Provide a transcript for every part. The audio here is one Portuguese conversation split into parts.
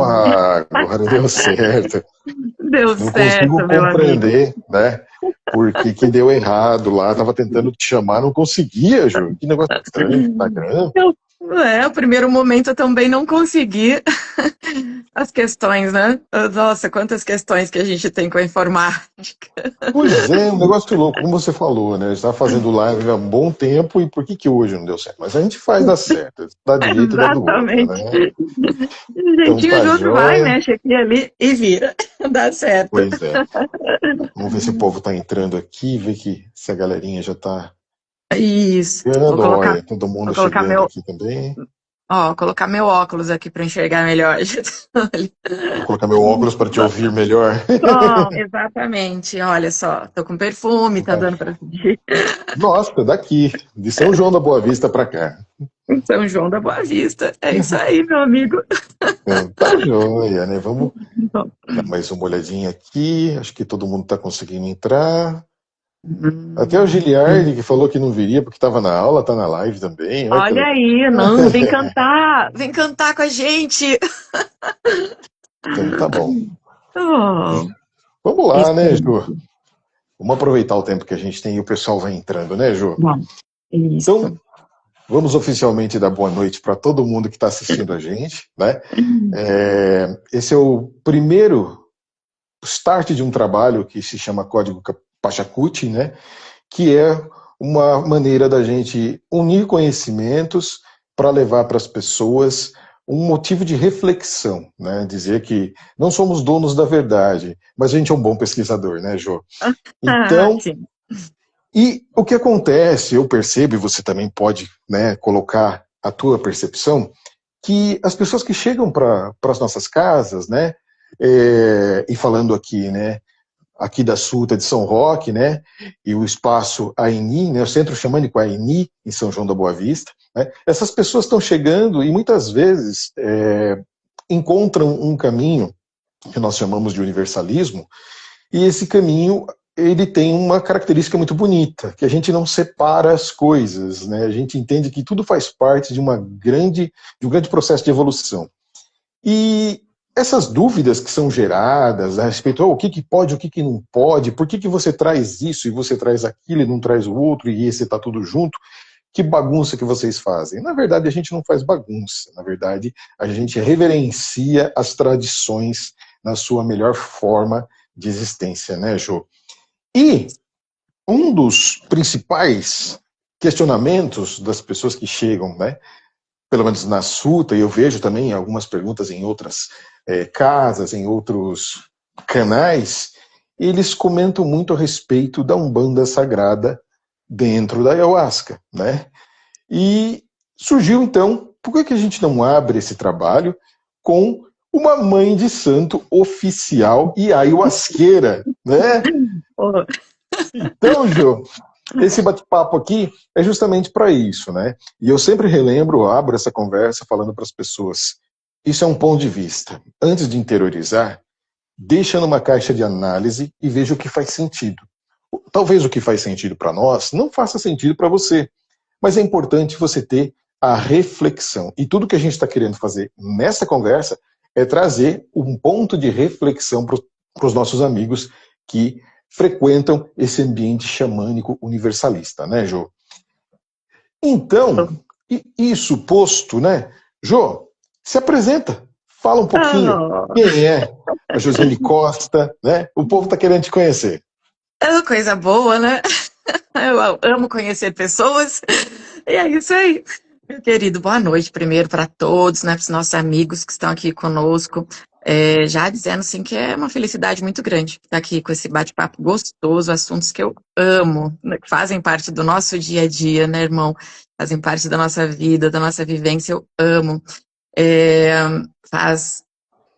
agora deu certo. Deu Não certo, consigo meu amigo. compreender, né? Por que que deu errado lá. Tava tentando te chamar, não conseguia, Ju. Que negócio estranho, Instagram. Eu, o primeiro momento eu também não consegui. As questões, né? Nossa, quantas questões que a gente tem com a informática. Pois é, um negócio louco, como você falou, né? Está fazendo live há um bom tempo e por que que hoje não deu certo? Mas a gente faz dar certo, dá de um jeito e dá do outro, Exatamente. né? Então Jeitinho tá junto, vai, jóia. mexe aqui e ali e vira. Dá certo. Pois é. Vamos ver se o povo tá entrando aqui, ver que se a galerinha já tá Isso. chegando. Olha, todo mundo Vou colocar chegando meu, aqui também. colocar meu óculos aqui para enxergar melhor. Vou colocar meu óculos para te ouvir melhor. Exatamente. Olha só, tô com perfume, tá Tá. dando para sentir. Nossa, daqui, de São João da Boa Vista para cá. São João da Boa Vista. É isso aí, meu amigo. Então, tá jóia, né? Vamos dar mais uma olhadinha aqui. Acho que todo mundo tá conseguindo entrar. Até o Giliardi, que falou que não viria porque estava na aula, tá na live também. Olha que Olha legal. aí, não, vem cantar com a gente. Então tá bom. Oh, Vamos lá, né, isso, Ju? Vamos aproveitar o tempo que a gente tem e o pessoal vai entrando, né, Ju? bom, Então, isso. vamos oficialmente dar boa noite para todo mundo que está assistindo a gente, né? Esse é o primeiro start de um trabalho que se chama Código Pachacuti, né? Que é uma maneira da gente unir conhecimentos para levar para as pessoas um motivo de reflexão, né? Dizer que não somos donos da verdade, mas a gente é um bom pesquisador, né, Jô? Então, Sim. e o que acontece, eu percebo, e você também pode, né, colocar a tua percepção, que as pessoas que chegam para as nossas casas, né, e falando aqui, né, aqui da Sulta de São Roque, né, e o espaço AINI, né, o Centro Xamânico AINI, em São João da Boa Vista, né, essas pessoas estão chegando e muitas vezes encontram um caminho que nós chamamos de universalismo, e esse caminho ele tem uma característica muito bonita, que a gente não separa as coisas, né? A gente entende que tudo faz parte de um grande processo de evolução. E essas dúvidas que são geradas a respeito o que pode, o que não pode, por que você traz isso e você traz aquilo e não traz o outro e esse está tudo junto, que bagunça que vocês fazem. Na verdade, a gente não faz bagunça. Na verdade, a gente reverencia as tradições na sua melhor forma de existência, né, Jô? E um dos principais questionamentos das pessoas que chegam, né, pelo menos na Suta, e eu vejo também algumas perguntas em outras casas, em outros canais, eles comentam muito a respeito da Umbanda Sagrada dentro da Ayahuasca, né? E surgiu então, por que a gente não abre esse trabalho com uma mãe de santo oficial e ayahuasqueira, né? Oh, Então, Jô, esse bate-papo aqui é justamente para isso, né? E eu sempre relembro, abro essa conversa falando para as pessoas, isso é um ponto de vista. Antes de interiorizar, deixa numa caixa de análise e veja o que faz sentido. Talvez o que faz sentido para nós não faça sentido para você, mas é importante você ter a reflexão. E tudo que a gente está querendo fazer nessa conversa é trazer um ponto de reflexão para os nossos amigos que frequentam esse ambiente xamânico universalista, né, Jô? Então, isso posto, né, Jô, se apresenta, fala um pouquinho quem é a Josiane Costa, né? O povo está querendo te conhecer. é uma coisa boa, né? Eu amo conhecer pessoas. E é isso aí. Meu querido, boa noite primeiro para todos, né, para os nossos amigos que estão aqui conosco. Já dizendo assim que é uma felicidade muito grande estar aqui com esse bate-papo gostoso, assuntos que eu amo, né, que fazem parte do nosso dia a dia, né, irmão? Fazem parte da nossa vida, da nossa vivência, eu amo. Faz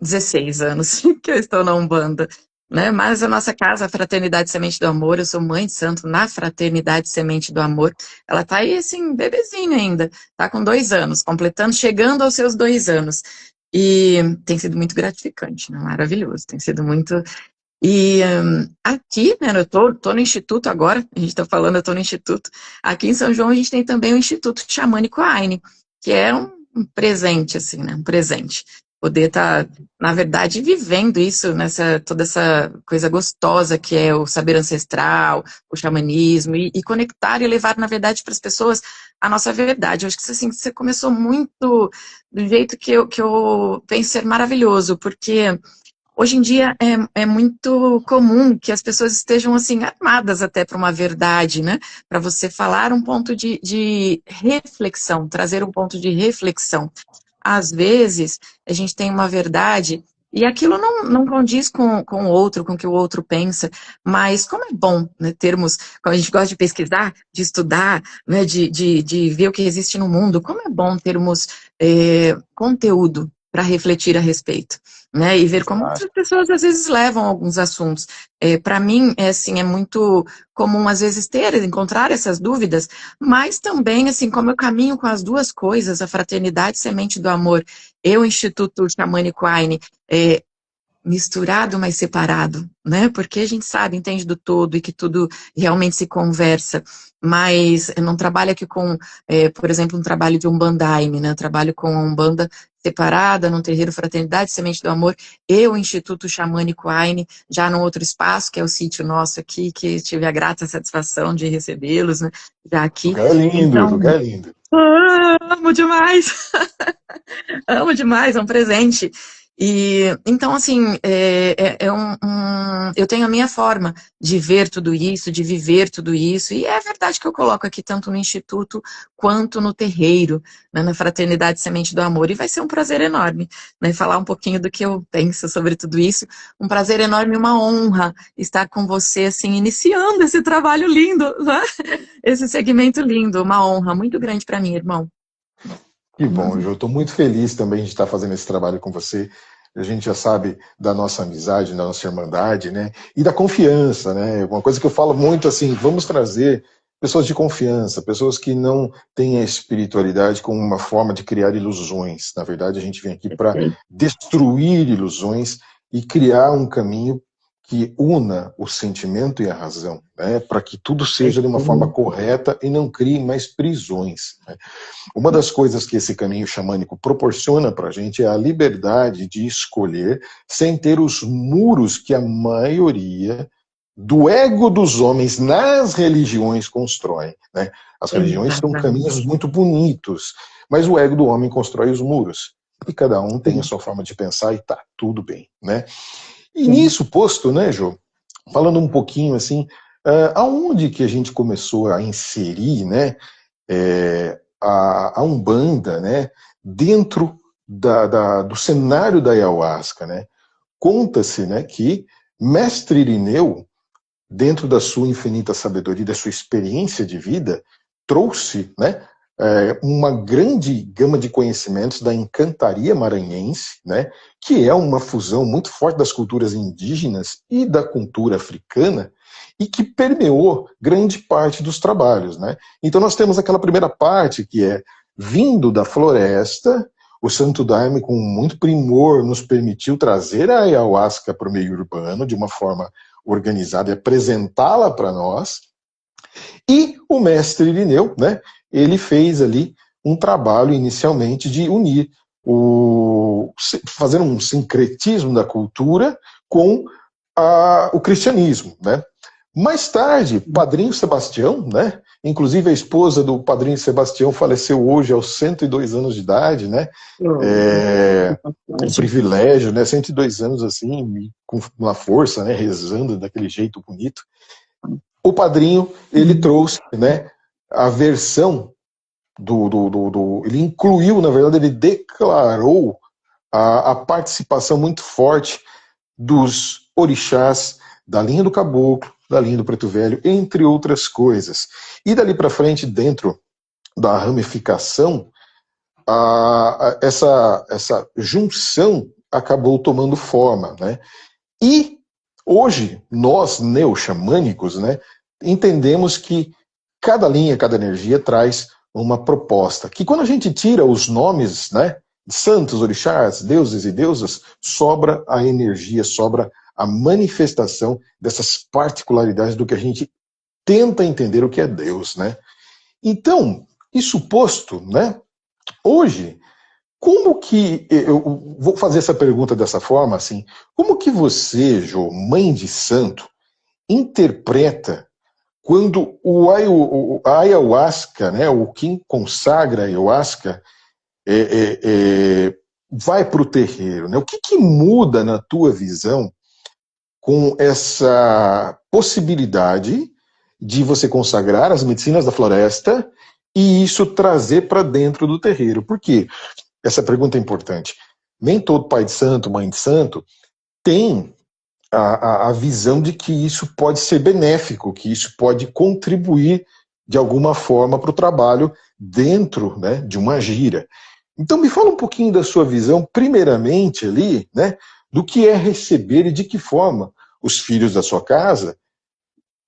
16 anos que eu estou na Umbanda, né? Mas a nossa casa, a Fraternidade Semente do Amor, eu sou mãe de santo na Fraternidade Semente do Amor. Ela tá aí, assim, bebezinha ainda, tá com 2 anos, completando, chegando aos seus 2 anos. E tem sido muito gratificante, né? Maravilhoso, tem sido muito... E aqui, né, eu tô no Instituto agora, a gente tá falando, eu tô no Instituto. Aqui em São João a gente tem também o Instituto Xamânico AINE, que é um presente, assim, né? Um presente. poder estar, na verdade, vivendo isso, toda essa coisa gostosa que é o saber ancestral, o xamanismo, e conectar e levar, na verdade, para as pessoas a nossa verdade. Eu acho que assim, você começou muito do jeito que eu penso ser maravilhoso, porque hoje em dia é muito comum que as pessoas estejam assim armadas até para uma verdade, né? Para você falar um ponto de reflexão, trazer um ponto de reflexão. Às vezes, a gente tem uma verdade e aquilo não condiz com o outro, com o que o outro pensa, mas como é bom, né, termos, como a gente gosta de pesquisar, de estudar, né, de ver o que existe no mundo, como é bom termos conteúdo para refletir a respeito, né, e ver como Exato. outras pessoas às vezes levam alguns assuntos. Para mim, assim, é muito comum às vezes encontrar essas dúvidas, mas também, assim, como eu caminho com as duas coisas, a Fraternidade Semente do Amor e o Instituto Xamânico Aine, misturado, mas separado, né? Porque a gente sabe, entende do todo e que tudo realmente se conversa. Mas eu não trabalho aqui com, por exemplo, um trabalho de Umbandaime, né? Eu trabalho com a Umbanda separada, num terreiro Fraternidade Semente do Amor e o Instituto Xamânico Aine, já num outro espaço, que é o sítio nosso aqui, que tive a grata satisfação de recebê-los, né? Já aqui. Lugar lindo, Então, lugar lindo. amo demais! Amo demais, é um presente. E então, assim, eu tenho a minha forma de ver tudo isso, de viver tudo isso, e é verdade que eu coloco aqui tanto no Instituto quanto no terreiro, né, na Fraternidade Semente do Amor, e vai ser um prazer enorme, né, falar um pouquinho do que eu penso sobre tudo isso, um prazer enorme e uma honra estar com você, assim, iniciando esse trabalho lindo, né? Esse segmento lindo, uma honra muito grande para mim, irmão. Que bom, eu estou muito feliz também de estar fazendo esse trabalho com você. A gente já sabe da nossa amizade, da nossa irmandade, né? E da confiança, né? Uma coisa que eu falo muito assim, vamos trazer pessoas de confiança, pessoas que não têm a espiritualidade como uma forma de criar ilusões. Na verdade, a gente vem aqui para destruir ilusões e criar um caminho que una o sentimento e a razão, né? Para que tudo seja de uma forma correta e não crie mais prisões, né? Uma das coisas que esse caminho xamânico proporciona para a gente é a liberdade de escolher sem ter os muros que a maioria do ego dos homens nas religiões constrói, né? As religiões são caminhos muito bonitos, mas o ego do homem constrói os muros. E cada um tem a sua forma de pensar e tá tudo bem, né? E nisso posto, né, Jô, falando um pouquinho assim, aonde que a gente começou a inserir, né, a Umbanda, né, dentro do cenário da Ayahuasca, né? Conta-se, né, que Mestre Irineu, dentro da sua infinita sabedoria, da sua experiência de vida, trouxe, né, uma grande gama de conhecimentos da encantaria maranhense, né, que é uma fusão muito forte das culturas indígenas e da cultura africana, e que permeou grande parte dos trabalhos, né? Então nós temos aquela primeira parte que é vindo da floresta, o Santo Daime com muito primor nos permitiu trazer a ayahuasca para o meio urbano de uma forma organizada e apresentá-la para nós. E o mestre Irineu, né, ele fez ali um trabalho inicialmente de unir fazer um sincretismo da cultura com o cristianismo, né? Mais tarde, Padrinho Sebastião, né? Inclusive a esposa do Padrinho Sebastião faleceu hoje aos 102 anos de idade, né? Um privilégio, né? 102 anos assim, com uma força, né? Rezando daquele jeito bonito. O Padrinho, ele trouxe, né? A versão ele incluiu, na verdade, ele declarou a participação muito forte dos orixás da linha do caboclo, da linha do preto velho, entre outras coisas. E dali para frente, dentro da ramificação, essa junção acabou tomando forma, né? E hoje, nós, neo-xamânicos, né, entendemos que cada linha, cada energia traz uma proposta. Que quando a gente tira os nomes, né, santos, orixás, deuses e deusas, sobra a energia, sobra a manifestação dessas particularidades do que a gente tenta entender o que é Deus, né? Então, isso posto, né, hoje Como que, eu vou fazer essa pergunta dessa forma, assim, como que você, Jô, mãe de santo, interpreta quando a ayahuasca, né, o quem consagra a ayahuasca, é, é, é, vai para o terreiro, né? O que muda na tua visão com essa possibilidade de você consagrar as medicinas da floresta e isso trazer para dentro do terreiro? Por quê? Essa pergunta é importante. Nem todo pai de santo, mãe de santo, tem a visão de que isso pode ser benéfico, que isso pode contribuir de alguma forma para o trabalho dentro, né, de uma gira. Então me fala um pouquinho da sua visão, primeiramente ali, né, do que é receber e de que forma os filhos da sua casa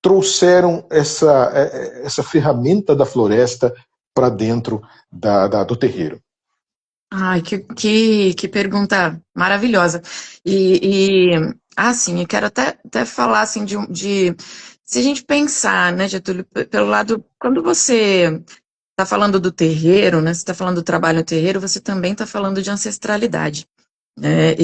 trouxeram essa ferramenta da floresta para dentro do terreiro. Ai, que pergunta maravilhosa. Assim, eu quero até falar assim se a gente pensar, né, Getúlio, pelo lado, quando você está falando do terreiro, né, você está falando do trabalho no terreiro, você também está falando de ancestralidade, né?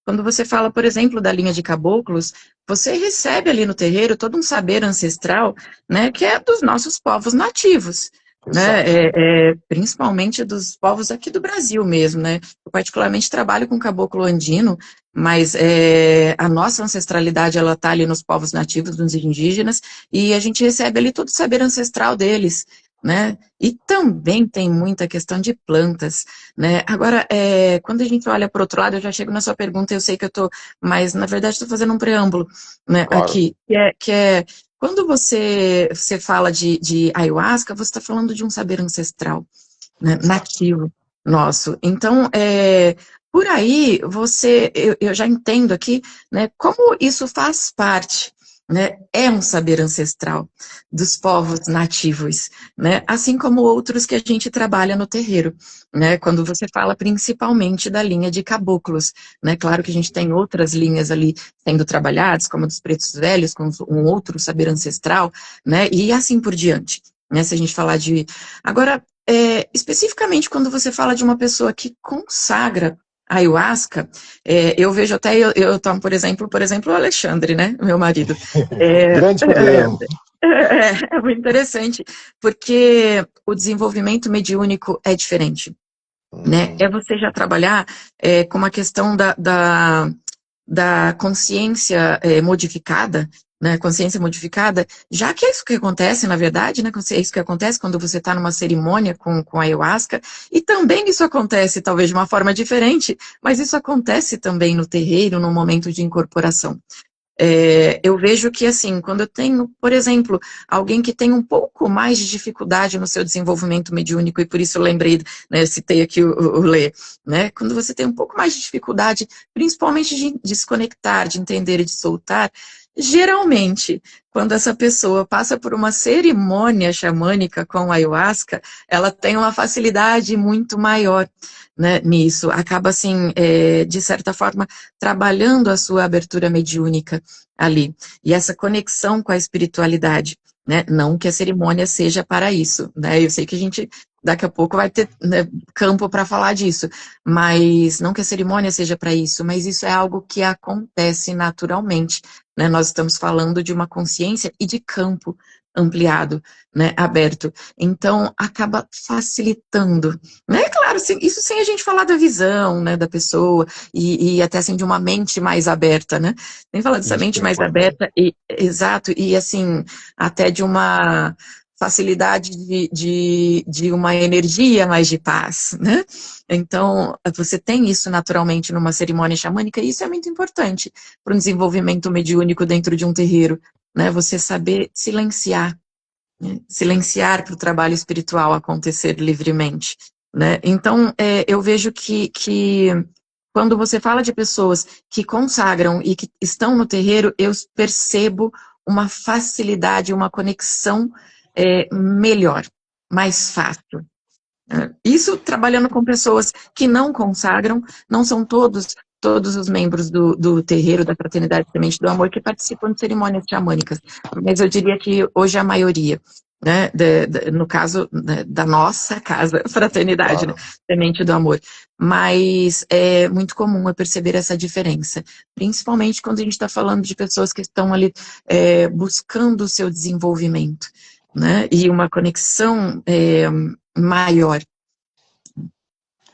Quando você fala, por exemplo, da linha de caboclos, você recebe ali no terreiro todo um saber ancestral, né, que é dos nossos povos nativos, né, Exato. principalmente dos povos aqui do Brasil mesmo, né. Eu particularmente trabalho com caboclo andino, mas a nossa ancestralidade, ela está ali nos povos nativos, nos indígenas, e a gente recebe ali todo o saber ancestral deles, né, e também tem muita questão de plantas, né. Agora, quando a gente olha para o outro lado, eu já chego na sua pergunta, eu sei que eu estou, mas na verdade estou fazendo um preâmbulo, né, Claro. aqui, que é quando você fala de ayahuasca, você está falando de um saber ancestral, né, Exato. nativo nosso. Então, por aí, eu já entendo aqui, né, como isso faz parte, né, é um saber ancestral dos povos nativos, né, assim como outros que a gente trabalha no terreiro, né, quando você fala principalmente da linha de caboclos, né, claro que a gente tem outras linhas ali sendo trabalhadas, como a dos pretos velhos, com um outro saber ancestral, né, e assim por diante, né, se a gente falar de... Agora, especificamente quando você fala de uma pessoa que consagra a ayahuasca, eu vejo até, eu tomo, por exemplo, o Alexandre, né, meu marido. É, Grande Pedrão. é muito interessante, porque o desenvolvimento mediúnico é diferente, né? É Hum, você já trabalhar com uma questão da consciência modificada, né, consciência modificada, já que é isso que acontece, na verdade, né, é isso que acontece quando você está numa cerimônia com a ayahuasca, e também isso acontece, talvez de uma forma diferente, mas isso acontece também no terreiro, no momento de incorporação. Eu vejo que, assim, quando eu tenho, por exemplo, alguém que tem um pouco mais de dificuldade no seu desenvolvimento mediúnico, e por isso eu lembrei, né, citei aqui o Lê, né, quando você tem um pouco mais de dificuldade, principalmente de se conectar, de entender e de soltar, geralmente, quando essa pessoa passa por uma cerimônia xamânica com ayahuasca, ela tem uma facilidade muito maior, né, nisso, acaba, assim, de certa forma, trabalhando a sua abertura mediúnica ali. E essa conexão com a espiritualidade, né? Não que a cerimônia seja para isso, né? Eu sei que a gente daqui a pouco vai ter, né, campo para falar disso, mas não que a cerimônia seja para isso, mas isso é algo que acontece naturalmente, né? Nós estamos falando de uma consciência e de campo ampliado, né, aberto. Então, acaba facilitando, né? Claro, isso sem a gente falar da visão, né, da pessoa, e até assim de uma mente mais aberta, né? Nem falar dessa isso mente é mais importante. aberta, exato, e assim, até de uma facilidade de uma energia mais de paz, né? Então, você tem isso naturalmente numa cerimônia xamânica, e isso é muito importante para um desenvolvimento mediúnico dentro de um terreiro, né? Você saber silenciar, né? Silenciar para o trabalho espiritual acontecer livremente, né? Então, eu vejo que quando você fala de pessoas que consagram e que estão no terreiro, eu percebo uma facilidade, uma conexão melhor, mais fácil. Isso trabalhando com pessoas que não consagram, não são todos os membros do terreiro, da Fraternidade Semente do Amor, que participam de cerimônias xamânicas, mas eu diria que hoje a maioria. né, no caso, né, da nossa casa, fraternidade, né, Claro. semente do amor. Mas é muito comum eu perceber essa diferença, principalmente quando a gente está falando de pessoas que estão ali buscando o seu desenvolvimento, né, e uma conexão maior.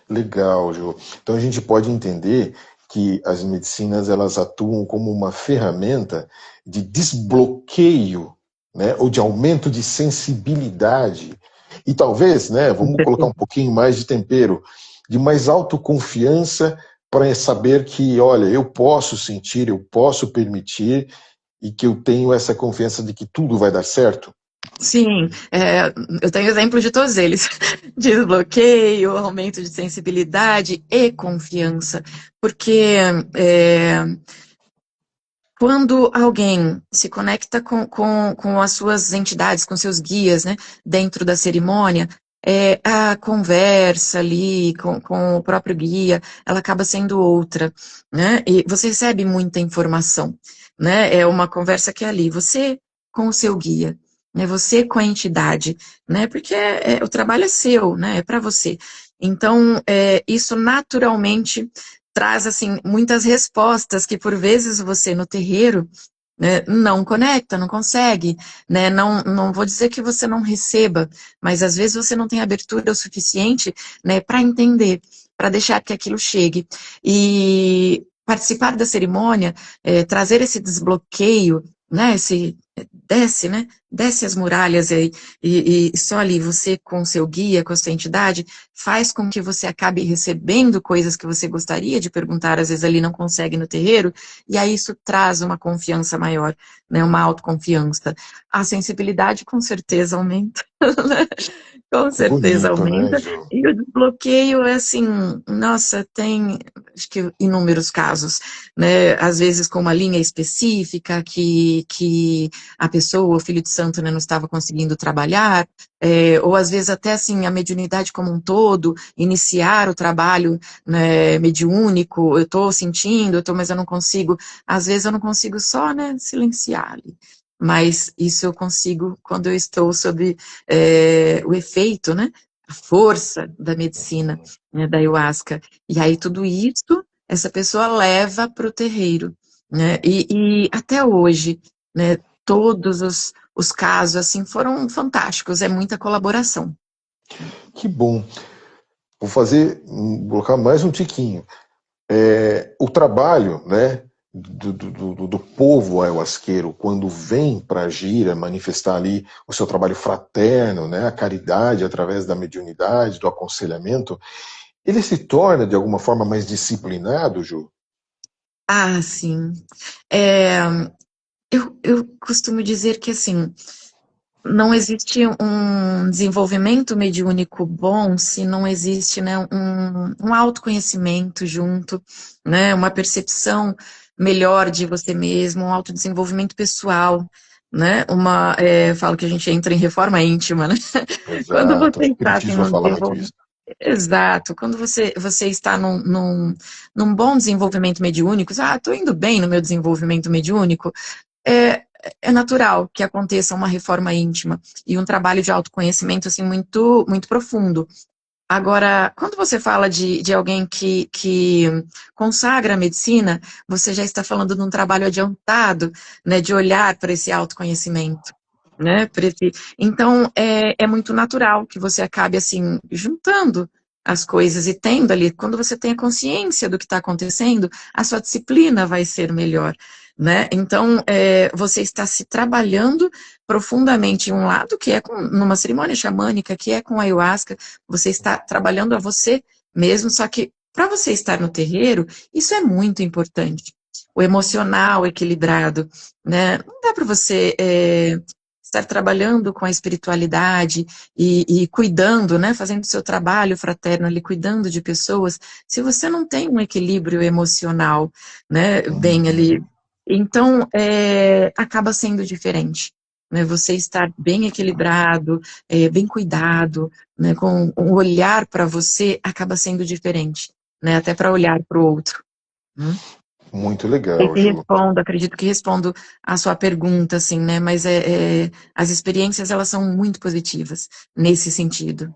Legal, Ju. Então a gente pode entender que as medicinas elas atuam como uma ferramenta de desbloqueio, né, ou de aumento de sensibilidade e talvez, né, Com vamos colocar um certeza. pouquinho mais de tempero, de mais autoconfiança para saber que, olha, eu posso sentir, eu posso permitir e que eu tenho essa confiança de que tudo vai dar certo. Sim, eu tenho exemplo de todos eles. Desbloqueio, aumento de sensibilidade e confiança. Porque quando alguém se conecta com as suas entidades, com seus guias, né, dentro da cerimônia, a conversa ali com o próprio guia, ela acaba sendo outra, né? E você recebe muita informação, né? É uma conversa que é ali, você com o seu guia, né? Você com a entidade, né? Porque o trabalho é seu, né? É para você. Então, isso naturalmente traz assim muitas respostas que por vezes você no terreiro, né, não conecta, não consegue, né, não vou dizer que você não receba, mas às vezes você não tem abertura o suficiente, né, para entender, para deixar que aquilo chegue. E participar da cerimônia, trazer esse desbloqueio, né, esse desce, né, desce as muralhas aí, e só ali você com o seu guia, com a sua entidade, faz com que você acabe recebendo coisas que você gostaria de perguntar, às vezes ali não consegue no terreiro, e aí isso traz uma confiança maior, né, uma autoconfiança. A sensibilidade com certeza aumenta, né? Com Que certeza bonito, né, aumenta. Ju? E o desbloqueio é assim, nossa, tem acho que inúmeros casos, né? Às vezes com uma linha específica que a pessoa, o filho de santo, né, não estava conseguindo trabalhar, ou às vezes até assim a mediunidade como um todo, iniciar o trabalho, né, mediúnico, eu estou sentindo, mas eu não consigo, às vezes eu não consigo só, né, silenciar ali. Mas isso eu consigo quando eu estou sob o efeito, né, a força da medicina, né, da ayahuasca. E aí tudo isso, essa pessoa leva para o terreiro, né, e até hoje, né, todos os casos, assim, foram fantásticos, é muita colaboração. Que bom. Vou colocar mais um tiquinho. O trabalho, né, do povo ayahuasqueiro, quando vem para Gira manifestar ali o seu trabalho fraterno, né, a caridade através da mediunidade, do aconselhamento, ele se torna de alguma forma mais disciplinado, Ju? Ah, sim. É, eu costumo dizer que, assim, não existe um desenvolvimento mediúnico bom se não existe, né, um autoconhecimento junto, né, uma percepção melhor de você mesmo, um autodesenvolvimento pessoal, né, eu falo que a gente entra em reforma íntima, né, quando Exato. O você está assim, Espiritismo vai num falar muito desenvolvimento, isso. exato, quando você está num bom desenvolvimento mediúnico, estou indo bem no meu desenvolvimento mediúnico, é, é natural que aconteça uma reforma íntima e um trabalho de autoconhecimento assim muito muito profundo. Agora, quando você fala de alguém que consagra a medicina, você já está falando de um trabalho adiantado, né, de olhar para esse autoconhecimento, né, então é muito natural que você acabe assim juntando as coisas e tendo ali, quando você tem a consciência do que está acontecendo, a sua disciplina vai ser melhor, né? Então você está se trabalhando profundamente em um lado que é numa cerimônia xamânica, que é com a ayahuasca, você está trabalhando a você mesmo, só que para você estar no terreiro, isso é muito importante. O emocional equilibrado, né? Não dá para você estar trabalhando com a espiritualidade e cuidando, né? Fazendo o seu trabalho fraterno ali, cuidando de pessoas, se você não tem um equilíbrio emocional, né? Bem Uhum. ali. Então, acaba sendo diferente. Né, você estar bem equilibrado, bem cuidado, né, com um olhar para você acaba sendo diferente, né, até para olhar para o outro. Né? Muito Sei legal, que Ju. respondo, acredito que respondo a sua pergunta, assim, né? Mas as experiências, elas são muito positivas nesse sentido.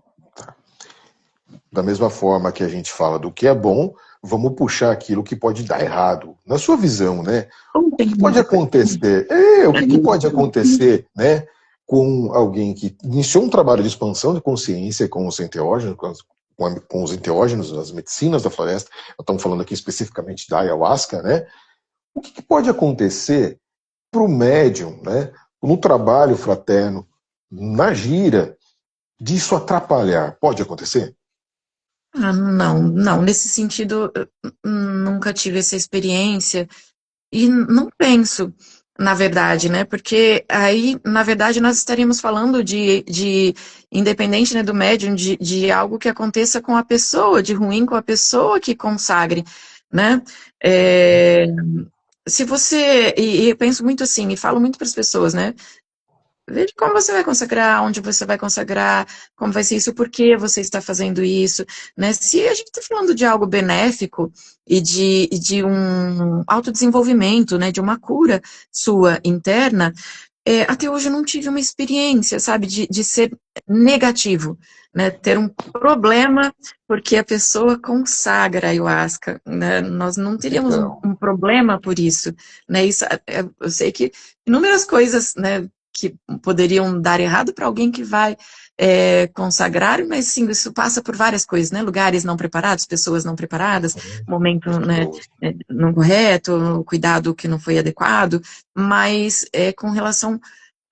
Da mesma forma que a gente fala do que é bom, vamos puxar aquilo que pode dar errado. Na sua visão, né? Como O tem que pode muita coisa. acontecer? O que, que pode acontecer, né? Com alguém que iniciou um trabalho de expansão de consciência com os enteógenos, com os enteógenos, as medicinas da floresta, estamos falando aqui especificamente da ayahuasca, né? O que, que pode acontecer para o médium, né? No trabalho fraterno, na gira, disso atrapalhar? Pode acontecer? Ah, não, não, nesse sentido, nunca tive essa experiência e não penso, na verdade, né? Porque aí, na verdade, nós estaríamos falando de independente, né, do médium, de algo que aconteça com a pessoa, de ruim com a pessoa que consagre, né? É, se você, e eu penso muito assim, e falo muito para as pessoas, né? Veja como você vai consagrar, onde você vai consagrar, como vai ser isso, por que você está fazendo isso, né? Se a gente está falando de algo benéfico e de um autodesenvolvimento, né, de uma cura sua interna, até hoje eu não tive uma experiência, sabe, de ser negativo, né, ter um problema porque a pessoa consagra a ayahuasca, né, nós não teríamos um, Legal. um problema por isso, né, isso, eu sei que inúmeras coisas, né, que poderiam dar errado para alguém que vai consagrar, mas sim, isso passa por várias coisas, né, lugares não preparados, pessoas não preparadas, momento, né, Pessoas. não correto, cuidado que não foi adequado, mas com relação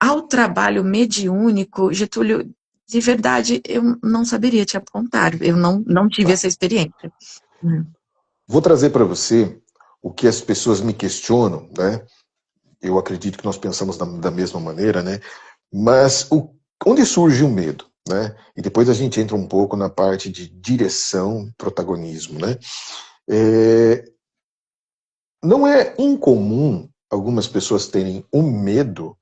ao trabalho mediúnico, Getúlio, de verdade, eu não saberia te apontar, eu não tive Tá. essa experiência. Vou trazer para você o que as pessoas me questionam, né? Eu acredito que nós pensamos da mesma maneira, né? Mas onde surge o medo, né? E depois a gente entra um pouco na parte de direção, protagonismo, né? É, não é incomum algumas pessoas terem o medo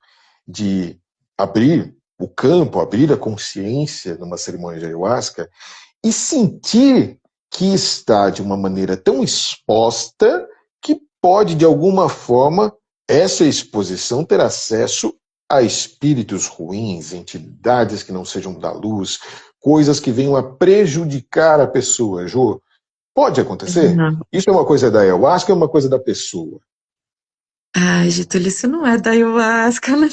de abrir o campo, abrir a consciência numa cerimônia de ayahuasca e sentir que está de uma maneira tão exposta que pode, de alguma forma, essa exposição ter acesso a espíritos ruins, entidades que não sejam da luz, coisas que venham a prejudicar a pessoa, Jô. Pode acontecer? Não. Isso é uma coisa da ayahuasca ou é uma coisa da pessoa? Ai, Getúlio, isso não é da ayahuasca, né?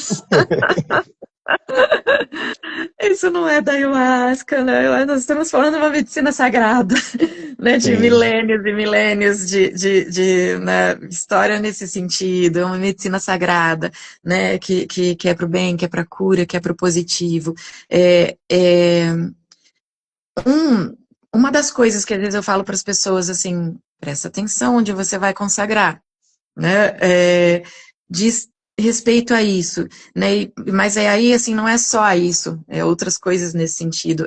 Isso não é da ayahuasca, né? Nós estamos falando de uma medicina sagrada, né? De Sim. milênios e milênios de né, história nesse sentido. É uma medicina sagrada, né? Que é para o bem, que é para a cura, que é para o positivo. É, é, uma das coisas que às vezes eu falo para as pessoas assim, presta atenção onde você vai consagrar, né? Diz respeito a isso, né? Mas aí assim não é só isso, é outras coisas nesse sentido.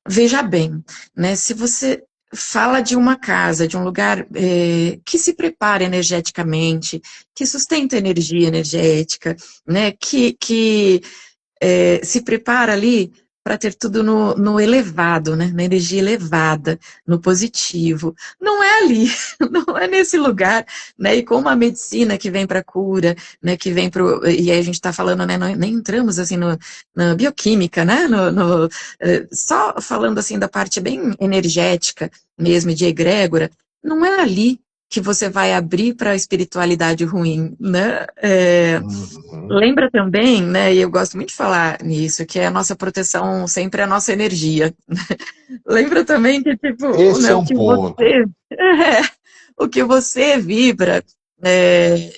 Veja bem, né? Se você fala de uma casa, de um lugar que se prepara energeticamente, que sustenta energia energética, né? Que se prepara ali para ter tudo no elevado, né? Na energia elevada, no positivo. Não é ali, não é nesse lugar, né? E com uma medicina que vem para cura, né? Que vem para e aí a gente está falando, né? Nem entramos assim na bioquímica, né? Só falando assim da parte bem energética mesmo de egrégora, não é ali que você vai abrir para a espiritualidade ruim, né? Uhum. Lembra também, né, e eu gosto muito de falar nisso, que é a nossa proteção sempre é a nossa energia. Lembra também que, tipo, Esse né, é um ponto. o que você vibra é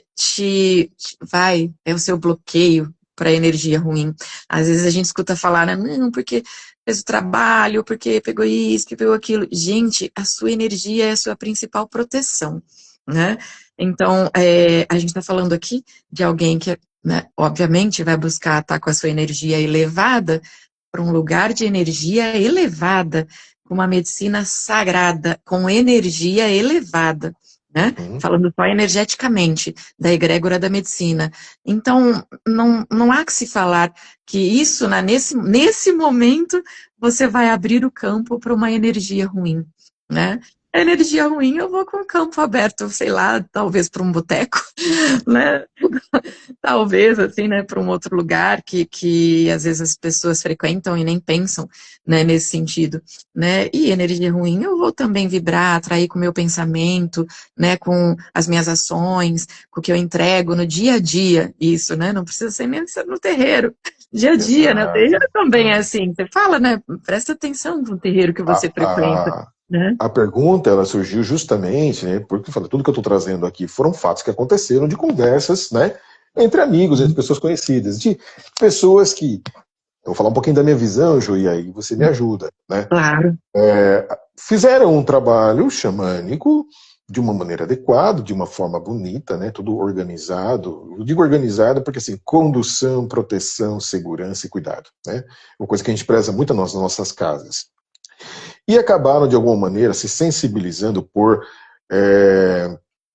o seu bloqueio para a energia ruim. Às vezes a gente escuta falar, né, não, porque fez o trabalho, porque pegou isso, que pegou aquilo. Gente, a sua energia é a sua principal proteção, né? Então, a gente está falando aqui de alguém que, né, obviamente, vai buscar estar com a sua energia elevada para um lugar de energia elevada, com uma medicina sagrada, com energia elevada, né? Uhum. Falando só energeticamente, da egrégora da medicina. Então, não há que se falar que isso, né, nesse momento, você vai abrir o campo para uma energia ruim, né? A energia ruim, eu vou com o campo aberto, sei lá, talvez para um boteco, né? Talvez, assim, né, para um outro lugar que às vezes as pessoas frequentam e nem pensam, né, nesse sentido, né? E energia ruim, eu vou também vibrar, atrair com o meu pensamento, né, com as minhas ações, com o que eu entrego no dia a dia, isso, né? Não precisa ser nem no terreiro, dia a dia, né? O terreiro Exato. também é assim, você fala, né? Presta atenção no terreiro que você A, frequenta, a, né? a pergunta, ela surgiu justamente, né, porque tudo que eu estou trazendo aqui foram fatos que aconteceram de conversas, né, entre amigos, entre pessoas conhecidas, de pessoas que, eu vou falar um pouquinho da minha visão, Ju, e aí você me ajuda, né, Claro. fizeram um trabalho xamânico de uma maneira adequada, de uma forma bonita, né, tudo organizado. Eu digo organizado porque, assim, condução, proteção, segurança e cuidado, né, uma coisa que a gente preza muito nas nossas casas. E acabaram, de alguma maneira, se sensibilizando por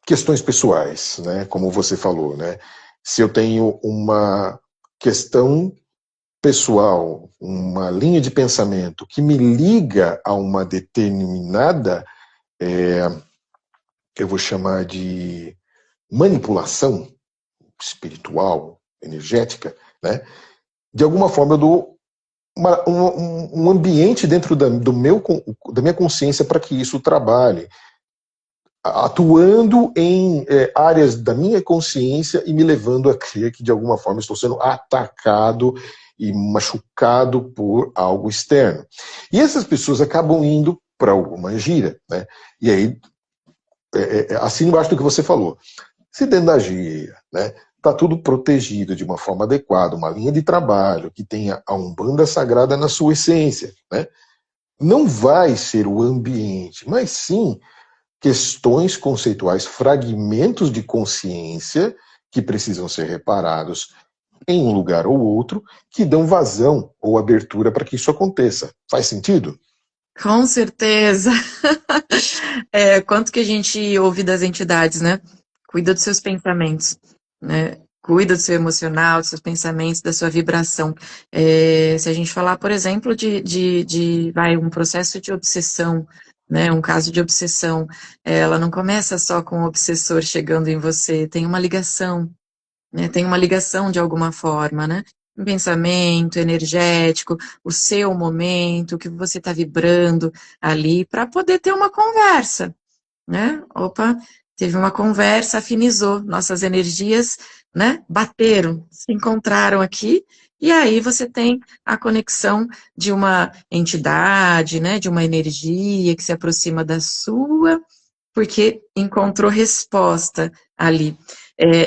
questões pessoais, né, como você falou, né, se eu tenho uma questão pessoal, uma linha de pensamento que me liga a uma determinada, eu vou chamar de manipulação espiritual, energética, né? De alguma forma eu dou um ambiente dentro da minha consciência para que isso trabalhe, atuando em áreas da minha consciência e me levando a crer que de alguma forma estou sendo atacado e machucado por algo externo. E essas pessoas acabam indo para alguma gira, né? E aí, assim embaixo do que você falou, se dentro da gira, né, está tudo protegido de uma forma adequada, uma linha de trabalho que tenha a Umbanda Sagrada na sua essência, né, não vai ser o ambiente, mas sim questões conceituais, fragmentos de consciência que precisam ser reparados em um lugar ou outro, que dão vazão ou abertura para que isso aconteça. Faz sentido? Com certeza. Quanto que a gente ouve das entidades, né? Cuida dos seus pensamentos, né? Cuida do seu emocional, dos seus pensamentos, da sua vibração. Se a gente falar, por exemplo, vai, um processo de obsessão, né? Um caso de obsessão, ela não começa só com o obsessor chegando em você, tem uma ligação, né? Tem uma ligação de alguma forma, né? Um pensamento energético, o seu momento, o que você está vibrando ali, para poder ter uma conversa, né? Opa, teve uma conversa, afinizou, nossas energias, né? Bateram, se encontraram aqui, e aí você tem a conexão de uma entidade, né? De uma energia que se aproxima da sua, porque encontrou resposta ali.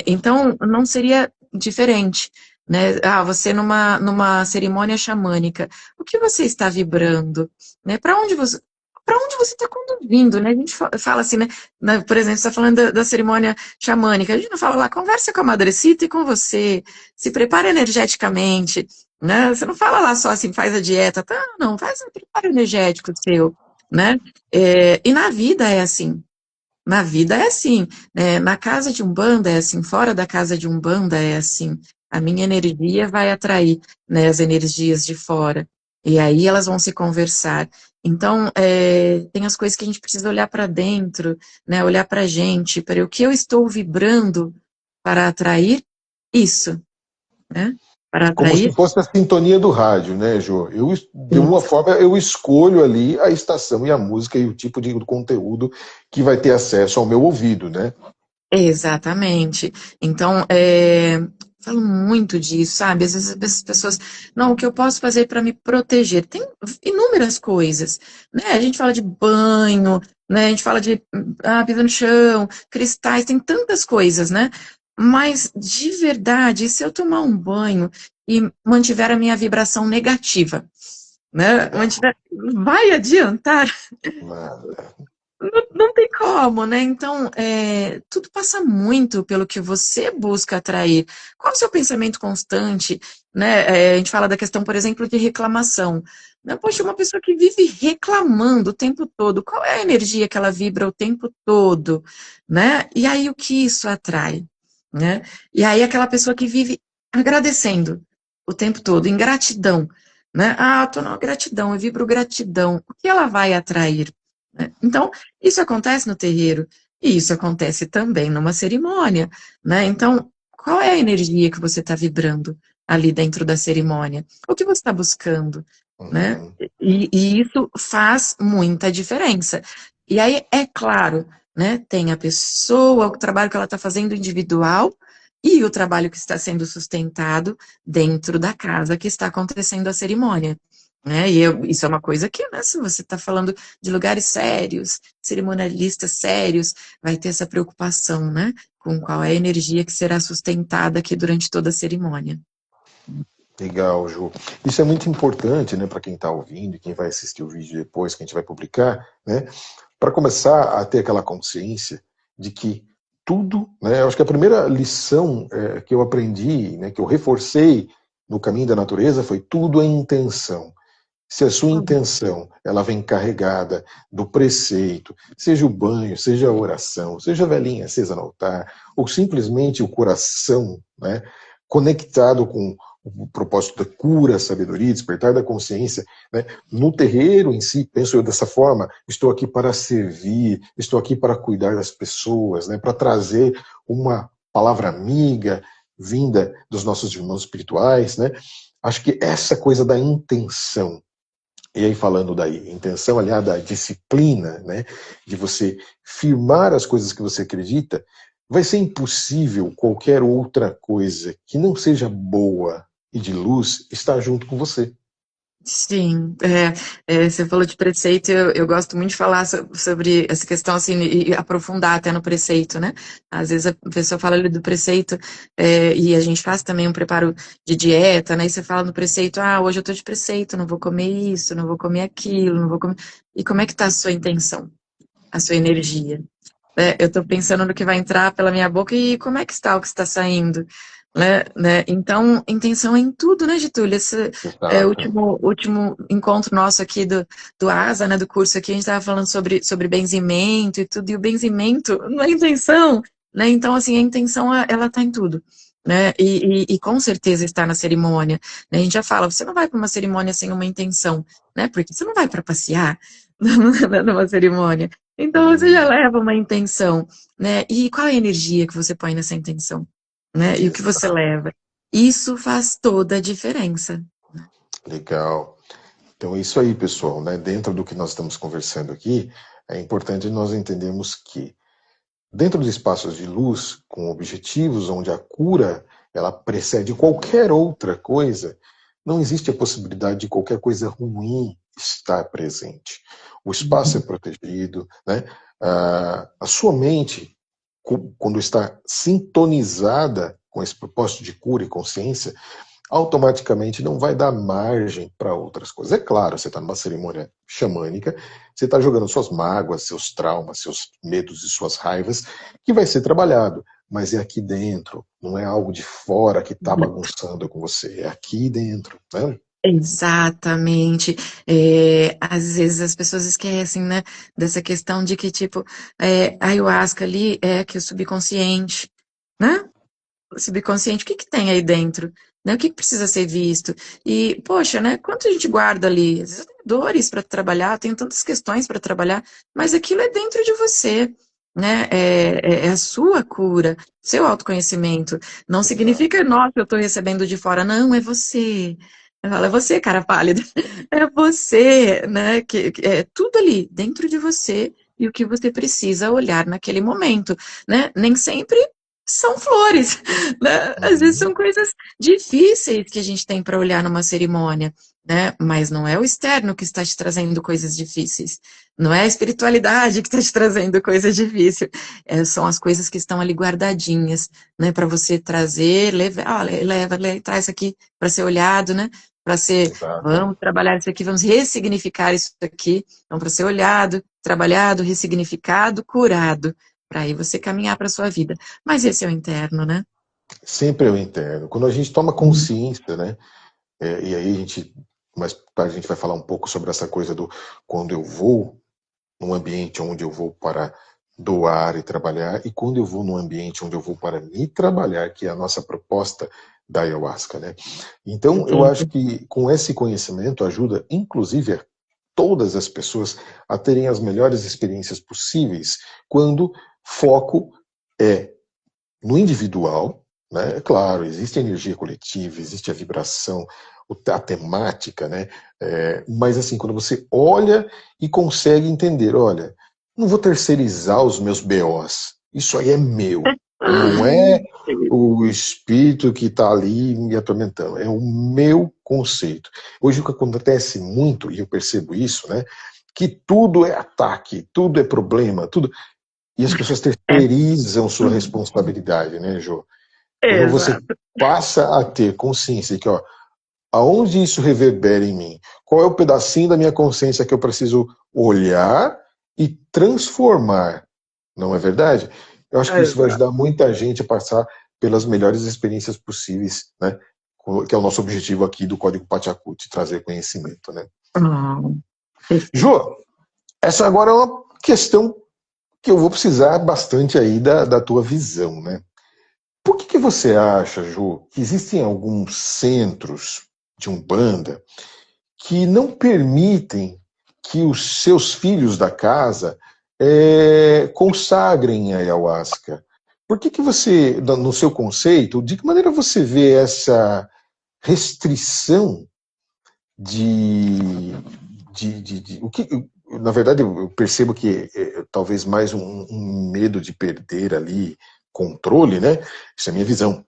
Então, não seria diferente, né? Ah, você numa cerimônia xamânica, o que você está vibrando, né? Para onde você está conduzindo, né? A gente fala assim, né? Por exemplo, você está falando da cerimônia xamânica, a gente não fala lá, conversa com a madrecita e com você, se prepara energeticamente, né? Você não fala lá só assim, faz a dieta, tá? Não, faz um preparo energético seu, né? E na vida é assim. Na vida é assim, né? Na casa de Umbanda é assim, fora da casa de Umbanda é assim. A minha energia vai atrair, né, as energias de fora. E aí elas vão se conversar. Então, tem as coisas que a gente precisa olhar para dentro, né? Olhar para a gente, para o que eu estou vibrando para atrair isso, né? Para Como se atrair fosse a sintonia do rádio, né, Jô? De uma isso. forma, eu escolho ali a estação e a música e o tipo de conteúdo que vai ter acesso ao meu ouvido, né? Exatamente. Então, falo muito disso, sabe? Às vezes as pessoas, não, o que eu posso fazer para me proteger? Tem inúmeras coisas, né? A gente fala de banho, né? A gente fala de pisar no chão, cristais, tem tantas coisas, né? Mas, de verdade, se eu tomar um banho e mantiver a minha vibração negativa, né? Vai adiantar? Nada. Não tem como, né? Então, tudo passa muito pelo que você busca atrair. Qual é o seu pensamento constante, né? A gente fala da questão, por exemplo, de reclamação. Né? Poxa, uma pessoa que vive reclamando o tempo todo, qual é a energia que ela vibra o tempo todo, né? E aí o que isso atrai, né? E aí aquela pessoa que vive agradecendo o tempo todo, em gratidão, né? Ah, eu tô na gratidão, eu vibro gratidão. O que ela vai atrair? né? Então, isso acontece no terreiro, e isso acontece também numa cerimônia, né? Então, qual é a energia que você está vibrando ali dentro da cerimônia? O que você está buscando, né? Uhum. E isso faz muita diferença. E aí, é claro, né? Tem a pessoa, o trabalho que ela está fazendo individual e o trabalho que está sendo sustentado dentro da casa que está acontecendo a cerimônia. Né? Isso é uma coisa que, né, se você está falando de lugares sérios, cerimonialistas sérios, vai ter essa preocupação, né, com qual é a energia que será sustentada aqui durante toda a cerimônia. Legal, Ju. Isso é muito importante, né, para quem está ouvindo e quem vai assistir o vídeo depois, que a gente vai publicar, né, para começar a ter aquela consciência de que tudo, né, eu acho que a primeira lição que eu aprendi, né, que eu reforcei no caminho da natureza foi tudo é intenção. Se a sua intenção ela vem carregada do preceito, seja o banho, seja a oração, seja a velhinha acesa no altar, ou simplesmente o coração, né, conectado com o propósito da cura, sabedoria, despertar da consciência, né, no terreiro em si, penso eu dessa forma, estou aqui para servir, estou aqui para cuidar das pessoas, né, para trazer uma palavra amiga vinda dos nossos irmãos espirituais, né? Acho que essa coisa da intenção, e aí falando da intenção, aliada da disciplina, né, de você firmar as coisas que você acredita, vai ser impossível qualquer outra coisa que não seja boa e de luz estar junto com você. Sim, você falou de preceito, eu gosto muito de falar sobre essa questão, assim, e aprofundar até no preceito, né? Às vezes a pessoa fala ali do preceito, e a gente faz também um preparo de dieta, né? E você fala no preceito, hoje eu tô de preceito, não vou comer isso, não vou comer aquilo, não vou comer... E como é que tá a sua intenção, a sua energia? Eu estou pensando no que vai entrar pela minha boca e como é que está o que está saindo, né? Então, intenção é em tudo, né, Getúlio? Esse Exato. último encontro nosso aqui do ASA, né, do curso aqui, a gente estava falando sobre benzimento e tudo, e o benzimento não é intenção, né? Então, assim, a intenção, ela está em tudo. Né? E com certeza está na cerimônia. Né? A gente já fala, você não vai para uma cerimônia sem uma intenção, né? Porque você não vai para passear numa cerimônia. Então você já Hum, leva uma intenção, né? E qual é a energia que você põe nessa intenção, né? E o que você exato. leva? Isso faz toda a diferença. Legal. Então é isso aí, pessoal, né? Dentro do que nós estamos conversando aqui, é importante nós entendermos que dentro dos espaços de luz, com objetivos onde a cura ela precede qualquer outra coisa, não existe a possibilidade de qualquer coisa ruim estar presente. O espaço é protegido, né? A sua mente, quando está sintonizada com esse propósito de cura e consciência, automaticamente não vai dar margem para outras coisas. É claro, você está numa cerimônia xamânica, você está jogando suas mágoas, seus traumas, seus medos e suas raivas, que vai ser trabalhado. Mas é aqui dentro, não é algo de fora que está bagunçando com você, é aqui dentro, né? Exatamente. Às vezes as pessoas esquecem, né, dessa questão de que, tipo, a ayahuasca ali é que o subconsciente, né? O subconsciente, o que que tem aí dentro? Né? O que que precisa ser visto? E, poxa, né? Quanto a gente guarda ali? Às vezes eu tenho dores para trabalhar, tenho tantas questões para trabalhar, mas aquilo é dentro de você, né? É a sua cura, seu autoconhecimento. Não significa, Exato. nossa, eu estou recebendo de fora. Não, é você. Eu falo, é você, cara pálida. É você, né? Que é tudo ali, dentro de você e o que você precisa olhar naquele momento, né? Nem sempre são flores, né? Às vezes Uhum. são coisas difíceis que a gente tem para olhar numa cerimônia, né? Mas não é o externo que está te trazendo coisas difíceis, não é a espiritualidade que está te trazendo coisas difíceis, são as coisas que estão ali guardadinhas, né? Para você trazer, traz isso aqui para ser olhado, né? Para ser, Exato. vamos trabalhar isso aqui, vamos ressignificar isso aqui, então para ser olhado, trabalhado, ressignificado, curado, para aí você caminhar para sua vida. Mas esse é o interno, né? Sempre é o interno. Quando a gente toma Hum. consciência, né? E aí a gente, mais tarde a gente vai falar um pouco sobre essa coisa do quando eu vou num ambiente onde eu vou para doar e trabalhar, e quando eu vou num ambiente onde eu vou para me trabalhar, que é a nossa proposta da ayahuasca, né? Então, eu acho Perfeito. que com esse conhecimento ajuda, inclusive, a todas as pessoas a terem as melhores experiências possíveis quando foco é no individual, né? É claro, existe a energia coletiva, existe a vibração, a temática, né? Mas assim, quando você olha e consegue entender, olha, não vou terceirizar os meus BOs, isso aí é meu, não é o espírito que está ali me atormentando, é o meu conceito. Hoje o que acontece muito, e eu percebo isso, né? Que tudo é ataque, tudo é problema, tudo. E as pessoas É, terceirizam sua responsabilidade, né, Jô? Quando você exato. passa a ter consciência que, ó, aonde isso reverbera em mim? Qual é o pedacinho da minha consciência que eu preciso olhar e transformar? Não é verdade? Eu acho que isso vai Exato. ajudar muita gente a passar pelas melhores experiências possíveis, né? Que é o nosso objetivo aqui do Código Pachacuti, trazer conhecimento, né? Oh, perfeito. Jô, essa agora é uma questão que eu vou precisar bastante aí da tua visão, né? Por que você acha, Ju, que existem alguns centros de Umbanda que não permitem que os seus filhos da casa consagrem a ayahuasca? Por que você, no seu conceito, de que maneira você vê essa restrição de, o que, na verdade, eu percebo que talvez mais um medo de perder ali controle, né? Isso é a minha visão.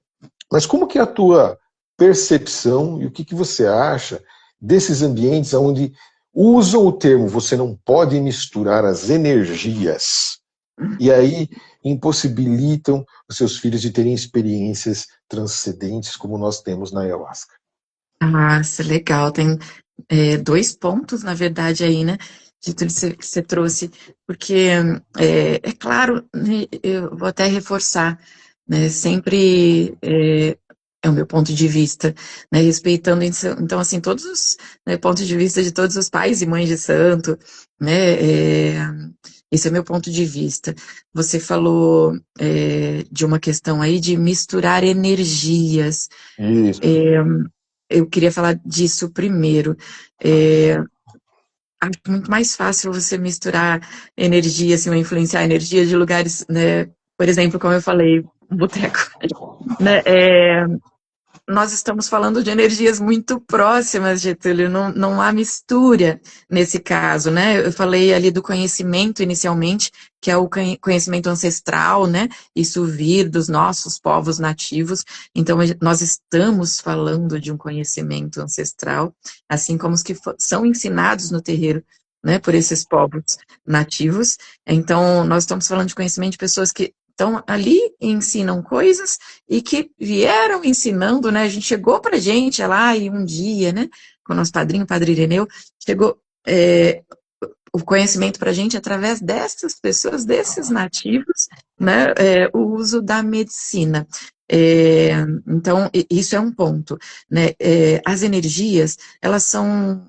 Mas como que é a tua percepção e o que você acha desses ambientes onde usam o termo você não pode misturar as energias e aí impossibilitam os seus filhos de terem experiências transcendentes como nós temos na ayahuasca? Ah, isso é legal. Tem dois pontos, na verdade, aí, né? De tudo que você trouxe. Porque, é claro, né, eu vou até reforçar, né? Sempre é o meu ponto de vista, né? Respeitando, então, assim, todos os, né, pontos de vista de todos os pais e mães de santo, né? Esse é meu ponto de vista. Você falou de uma questão aí de misturar energias. Isso. É, eu queria falar disso primeiro. É, acho muito mais fácil você misturar energia, assim, ou influenciar energia de lugares, né? Por exemplo, como eu falei, um boteco, né? Nós estamos falando de energias muito próximas, Getúlio, não há mistura nesse caso, né? Eu falei ali do conhecimento inicialmente, que é o conhecimento ancestral, né? Isso vir dos nossos povos nativos. Então, nós estamos falando de um conhecimento ancestral, assim como os que são ensinados no terreiro, né, por esses povos nativos. Então, nós estamos falando de conhecimento de pessoas que estão ali e ensinam coisas e que vieram ensinando, né? A gente chegou para a gente lá e um dia, né? Com o nosso padrinho, o Padre Ireneu, chegou o conhecimento para a gente através dessas pessoas, desses nativos, né? O uso da medicina. Então, isso é um ponto, né? As energias, elas são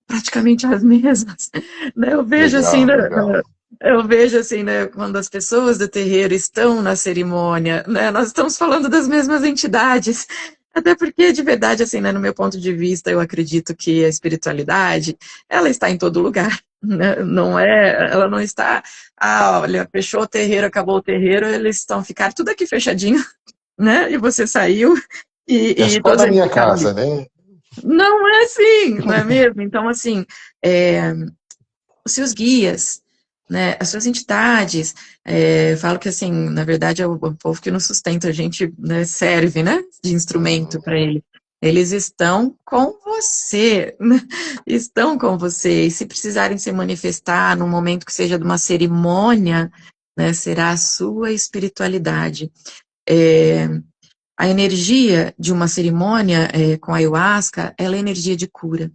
praticamente as mesmas, né? Legal, legal. Eu vejo assim, né, quando as pessoas do terreiro estão na cerimônia, né, nós estamos falando das mesmas entidades, até porque, de verdade, assim, né, no meu ponto de vista, eu acredito que a espiritualidade, ela está em todo lugar, né, não é, ela não está, olha, fechou o terreiro, acabou o terreiro, eles estão, ficaram tudo aqui fechadinho, né, e você saiu, É e só todos na eles minha ficaram ali. casa, né? Não é assim, não é mesmo? Então, assim, os seus guias, né, as suas entidades, falo que, assim, na verdade, é o povo que nos sustenta, a gente, né, serve, né, de instrumento Uhum. para ele. Eles estão com você, né? Estão com você, e se precisarem se manifestar num momento que seja de uma cerimônia, né, será a sua espiritualidade. É, a energia de uma cerimônia com ayahuasca, ela é energia de cura,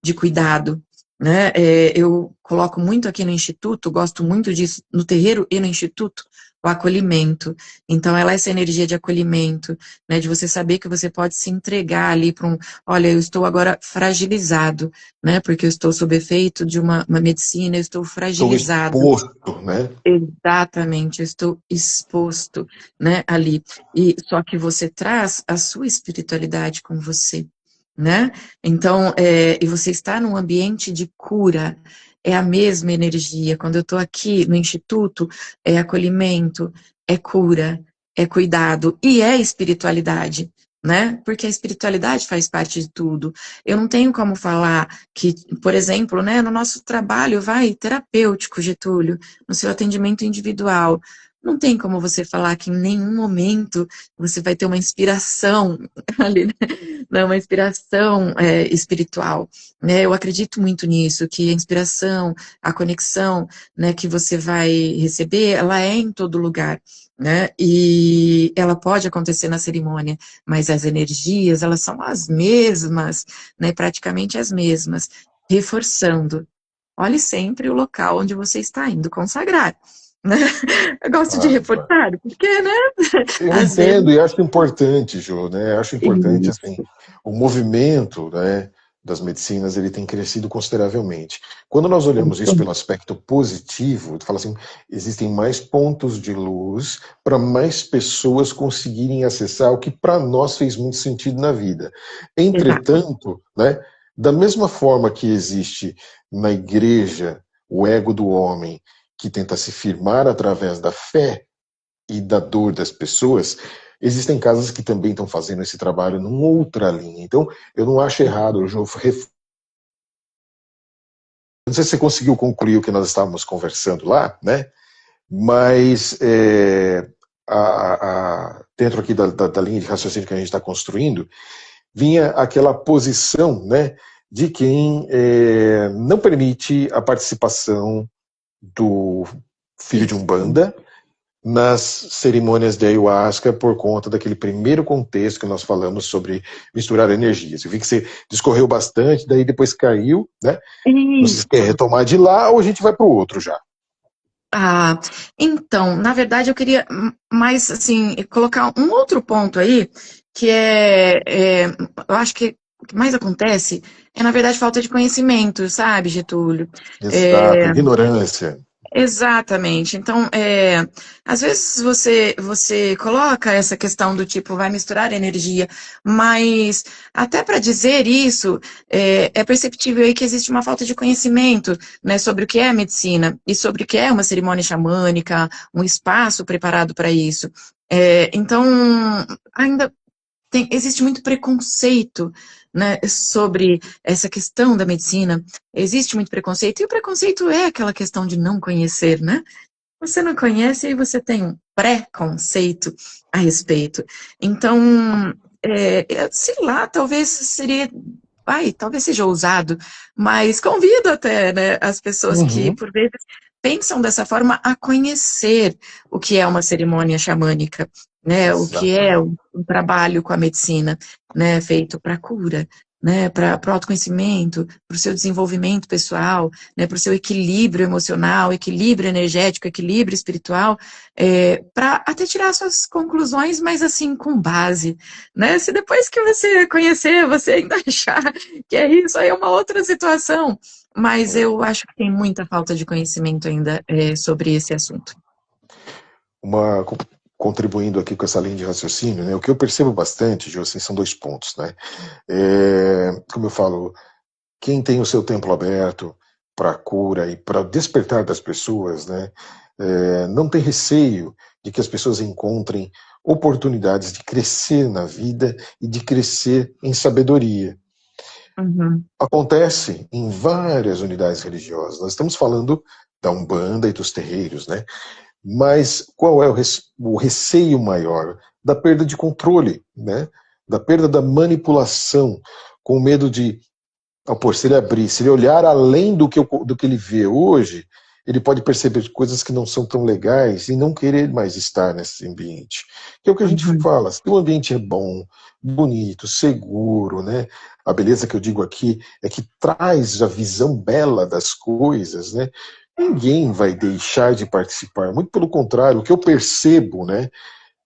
de cuidado, né? Eu coloco muito aqui no Instituto, gosto muito disso, no terreiro e no Instituto, o acolhimento. Então, ela é essa energia de acolhimento, né? De você saber que você pode se entregar ali para olha, eu estou agora fragilizado, né? Porque eu estou sob efeito de uma medicina, eu estou Estou fragilizado. exposto, né? Exatamente, eu estou exposto, né, ali. E só que você traz a sua espiritualidade com você. né? Então, e você está num ambiente de cura, é a mesma energia. Quando eu estou aqui no instituto, é acolhimento, é cura, é cuidado e é espiritualidade, né? Porque a espiritualidade faz parte de tudo. Eu não tenho como falar que, por exemplo, né, no nosso trabalho, terapêutico, Getúlio, no seu atendimento individual, não tem como você falar que em nenhum momento você vai ter uma inspiração ali, né, uma inspiração espiritual, né? Eu acredito muito nisso, que a inspiração, a conexão, né, que você vai receber, ela é em todo lugar, né? E ela pode acontecer na cerimônia, mas as energias, elas são as mesmas, né? Praticamente as mesmas, reforçando. Olhe sempre o local onde você está indo consagrar. Né? Eu gosto de Claro, claro. reforçar, porque, né? Eu Às vezes. entendo e acho importante, Jô, né? Acho importante, assim, Isso, o movimento, né, das medicinas, ele tem crescido consideravelmente. Quando nós olhamos isso pelo aspecto positivo, tu fala assim, existem mais pontos de luz para mais pessoas conseguirem acessar o que para nós fez muito sentido na vida. exato. Entretanto, né, da mesma forma que existe na igreja o ego do homem que tenta se firmar através da fé, e da dor das pessoas, existem casas que também estão fazendo esse trabalho numa outra linha. Então, eu não acho errado, Jô. Não sei se você conseguiu concluir o que nós estávamos conversando lá, né? Mas dentro aqui da linha de raciocínio que a gente está construindo, vinha aquela posição, né, de quem não permite a participação do filho de Isso. Umbanda nas cerimônias de ayahuasca por conta daquele primeiro contexto que nós falamos sobre misturar energias. Eu vi que você discorreu bastante, daí depois caiu, né? Não sei se quer Isso. retomar de lá ou a gente vai para o outro já. Ah, então, na verdade, eu queria mais, assim, colocar um outro ponto aí, que eu acho que o que mais acontece é, na verdade, falta de conhecimento, sabe, Getúlio? Exato, É, ignorância. Exatamente. Então, às vezes você coloca essa questão do tipo, vai misturar energia, mas até para dizer isso, é perceptível aí que existe uma falta de conhecimento, né, sobre o que é medicina e sobre o que é uma cerimônia xamânica, um espaço preparado para isso. Então, ainda existe muito preconceito, né, sobre essa questão da medicina. Existe muito preconceito, e o preconceito é aquela questão de não conhecer, né? Você não conhece e você tem um preconceito a respeito. Então, sei lá, talvez seria. Talvez seja ousado, mas convido até, né, as pessoas que, Uhum. por vezes, pensam dessa forma a conhecer o que é uma cerimônia xamânica, né, o que é Exatamente. um trabalho com a medicina, né, feito para cura, né, para o autoconhecimento, para o seu desenvolvimento pessoal, né, para o seu equilíbrio emocional, equilíbrio energético, equilíbrio espiritual, para até tirar suas conclusões, mas assim, com base, né? Se depois que você conhecer, você ainda achar que é isso, aí é uma outra situação. Mas É. eu acho que tem muita falta de conhecimento ainda sobre esse assunto. Uma, contribuindo aqui com essa linha de raciocínio, né, o que eu percebo bastante, Gil, assim, são dois pontos, né? Como eu falo, quem tem o seu templo aberto para a cura e para o despertar das pessoas, né, não tem receio de que as pessoas encontrem oportunidades de crescer na vida e de crescer em sabedoria. Uhum, Acontece em várias unidades religiosas. Nós estamos falando da Umbanda e dos terreiros, né? Mas qual é o receio maior? Da perda de controle, né? Da perda da manipulação, com medo de, se ele abrir, se ele olhar além do que ele vê hoje, ele pode perceber coisas que não são tão legais e não querer mais estar nesse ambiente. Que é o que a gente uhum. fala, se o ambiente é bom, bonito, seguro, né? A beleza que eu digo aqui é que traz a visão bela das coisas, né? Ninguém vai deixar de participar, muito pelo contrário, o que eu percebo, né,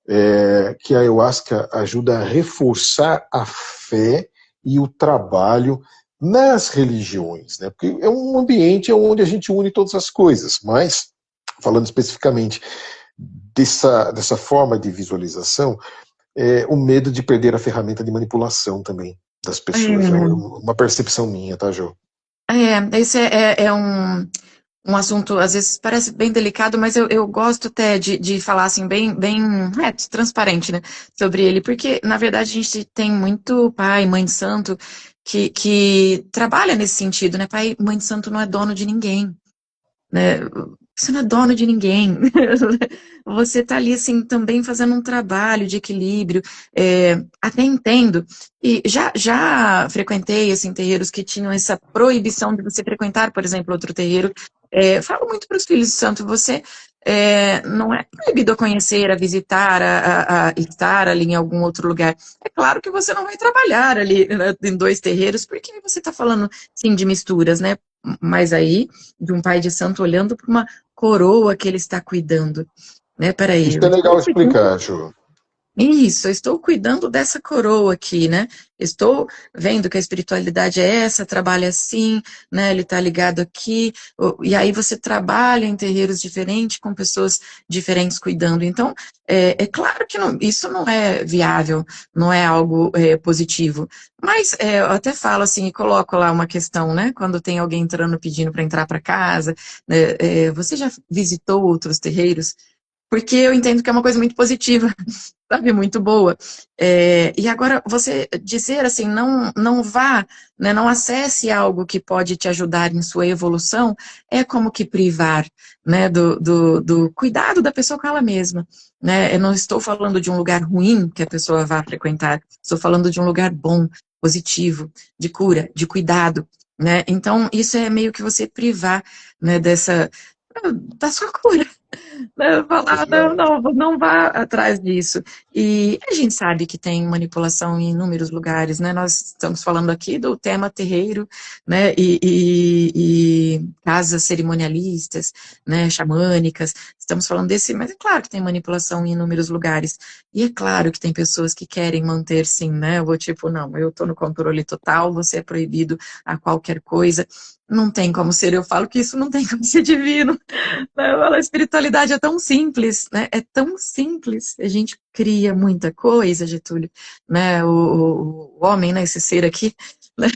é que a ayahuasca ajuda a reforçar a fé e o trabalho nas religiões, né? Porque é um ambiente onde a gente une todas as coisas, mas, falando especificamente dessa forma de visualização, o medo de perder a ferramenta de manipulação também. das pessoas. É uma percepção minha, tá, Jo? Esse é um assunto, às vezes parece bem delicado, mas eu gosto até de falar assim, bem reto, transparente, né, sobre ele, porque, na verdade, a gente tem muito pai, mãe de santo, que trabalha nesse sentido, né, pai, mãe de santo não é dono de ninguém, né, você não é dono de ninguém, você está ali, assim, também fazendo um trabalho de equilíbrio, até entendo, e já frequentei, assim, terreiros que tinham essa proibição de você frequentar, por exemplo, outro terreiro. Falo muito para os filhos de santo, você não é proibido a conhecer, a visitar, a estar ali em algum outro lugar. É claro que você não vai trabalhar ali, né, em dois terreiros, porque você está falando, sim, de misturas, né? Mas aí, de um pai de santo olhando para uma coroa que ele está cuidando, né? Peraí, Isso eu é legal estou cuidando. explicar, Jo. Isso, eu estou cuidando dessa coroa aqui, né? Estou vendo que a espiritualidade é essa, trabalha assim, né? Ele está ligado aqui, e aí você trabalha em terreiros diferentes, com pessoas diferentes cuidando. Então, é claro que isso não é viável, não é algo positivo. Mas eu até falo assim, e coloco lá uma questão, né? Quando tem alguém entrando pedindo para entrar para casa, né, você já visitou outros terreiros? Porque eu entendo que é uma coisa muito positiva, sabe, muito boa. E agora, você dizer assim, não vá, né, não acesse algo que pode te ajudar em sua evolução, é como que privar, né, do cuidado da pessoa com ela mesma. Né? Eu não estou falando de um lugar ruim que a pessoa vá frequentar, estou falando de um lugar bom, positivo, de cura, de cuidado. Né? Então, isso é meio que você privar, né, da sua cura. Falar, Exato. não vá atrás disso. E a gente sabe que tem manipulação em inúmeros lugares, né? Nós estamos falando aqui do tema terreiro, né? E casas cerimonialistas, né? Xamânicas. Estamos falando desse, mas é claro que tem manipulação em inúmeros lugares. E é claro que tem pessoas que querem manter, sim, né? Eu vou tipo, não, eu estou no controle total, você é proibido a qualquer coisa. Não tem como ser, eu falo que isso não tem como ser divino. A espiritualidade é tão simples, né? É tão simples. A gente cria muita coisa, Getúlio, né? O homem, né? Esse ser aqui, né?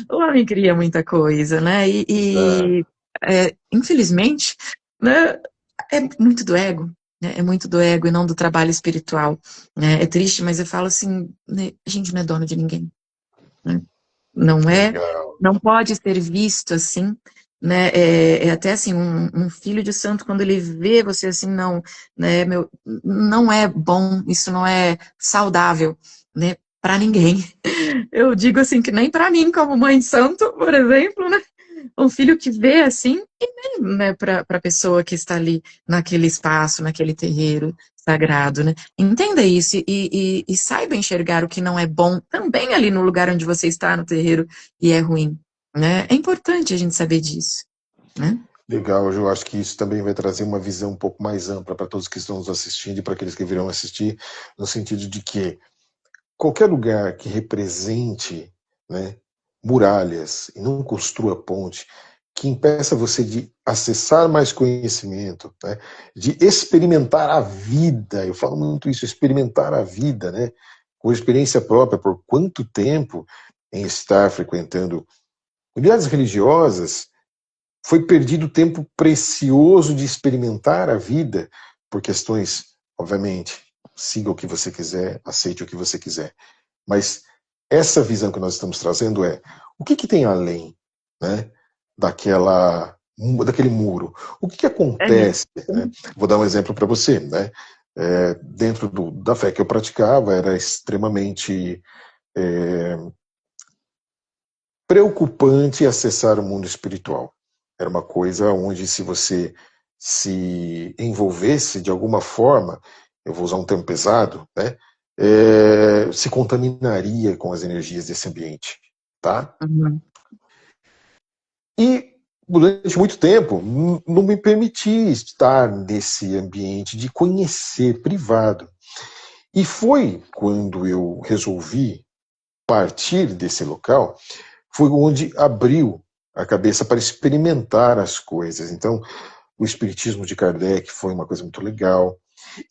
O homem cria muita coisa, né? Exato. Infelizmente, né? É muito do ego, né? É muito do ego e não do trabalho espiritual, né? É triste, mas eu falo assim, né? A gente não é dono de ninguém, né? Não é, Legal. não pode ser visto assim, né? É até assim, um filho de santo, quando ele vê você assim, não, né, não é bom, isso não é saudável, né, para ninguém. Eu digo assim, que nem para mim, como mãe de santo, por exemplo, né? Um filho que vê assim, e nem, né, para a pessoa que está ali naquele espaço, naquele terreiro sagrado, né? Entenda isso e saiba enxergar o que não é bom também ali no lugar onde você está, no terreiro, e é ruim, né? É importante a gente saber disso, né? Legal, eu acho que isso também vai trazer uma visão um pouco mais ampla para todos que estão nos assistindo e para aqueles que virão assistir, no sentido de que qualquer lugar que represente, né, muralhas e não construa ponte, que impeça você de acessar mais conhecimento, né, de experimentar a vida, eu falo muito isso, experimentar a vida, né, com experiência própria, por quanto tempo em estar frequentando unidades religiosas, foi perdido tempo precioso de experimentar a vida por questões, obviamente, siga o que você quiser, aceite o que você quiser. Mas essa visão que nós estamos trazendo é o que, que tem além, né, daquele muro? O que, que É, acontece? Né? Vou dar um exemplo para você. Né? Dentro da fé que eu praticava, era extremamente preocupante acessar o mundo espiritual. Era uma coisa onde, se você se envolvesse de alguma forma, eu vou usar um termo pesado, né, se contaminaria com as energias desse ambiente. Tá? uhum, E durante muito tempo não me permiti estar nesse ambiente de conhecer privado. E foi quando eu resolvi partir desse local, foi onde abriu a cabeça para experimentar as coisas. Então, o espiritismo de Kardec foi uma coisa muito legal.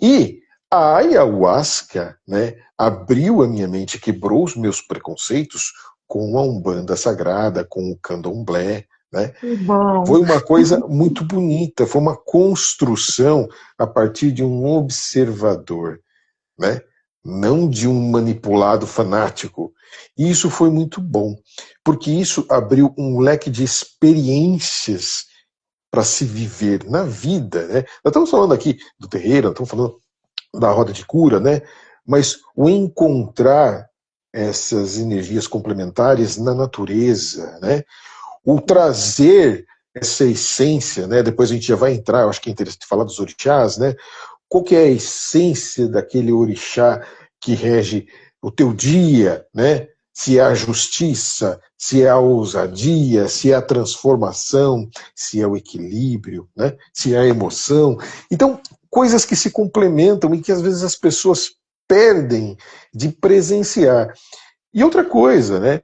E A ayahuasca, né, abriu a minha mente, quebrou os meus preconceitos com a Umbanda Sagrada, com o Candomblé, né? Que bom. Foi uma coisa muito bonita, foi uma construção a partir de um observador, né? Não de um manipulado fanático. E isso foi muito bom, porque isso abriu um leque de experiências para se viver na vida, né? Nós estamos falando aqui do terreiro, nós estamos falando da roda de cura, né? Mas o encontrar essas energias complementares na natureza, né? O trazer essa essência, né? Depois a gente já vai entrar, eu acho que é interessante falar dos orixás, né? Qual que é a essência daquele orixá que rege o teu dia, né? Se é a justiça, se é a ousadia, se é a transformação, se é o equilíbrio, né? Se é a emoção. Então, coisas que se complementam e que às vezes as pessoas perdem de presenciar. E outra coisa, né?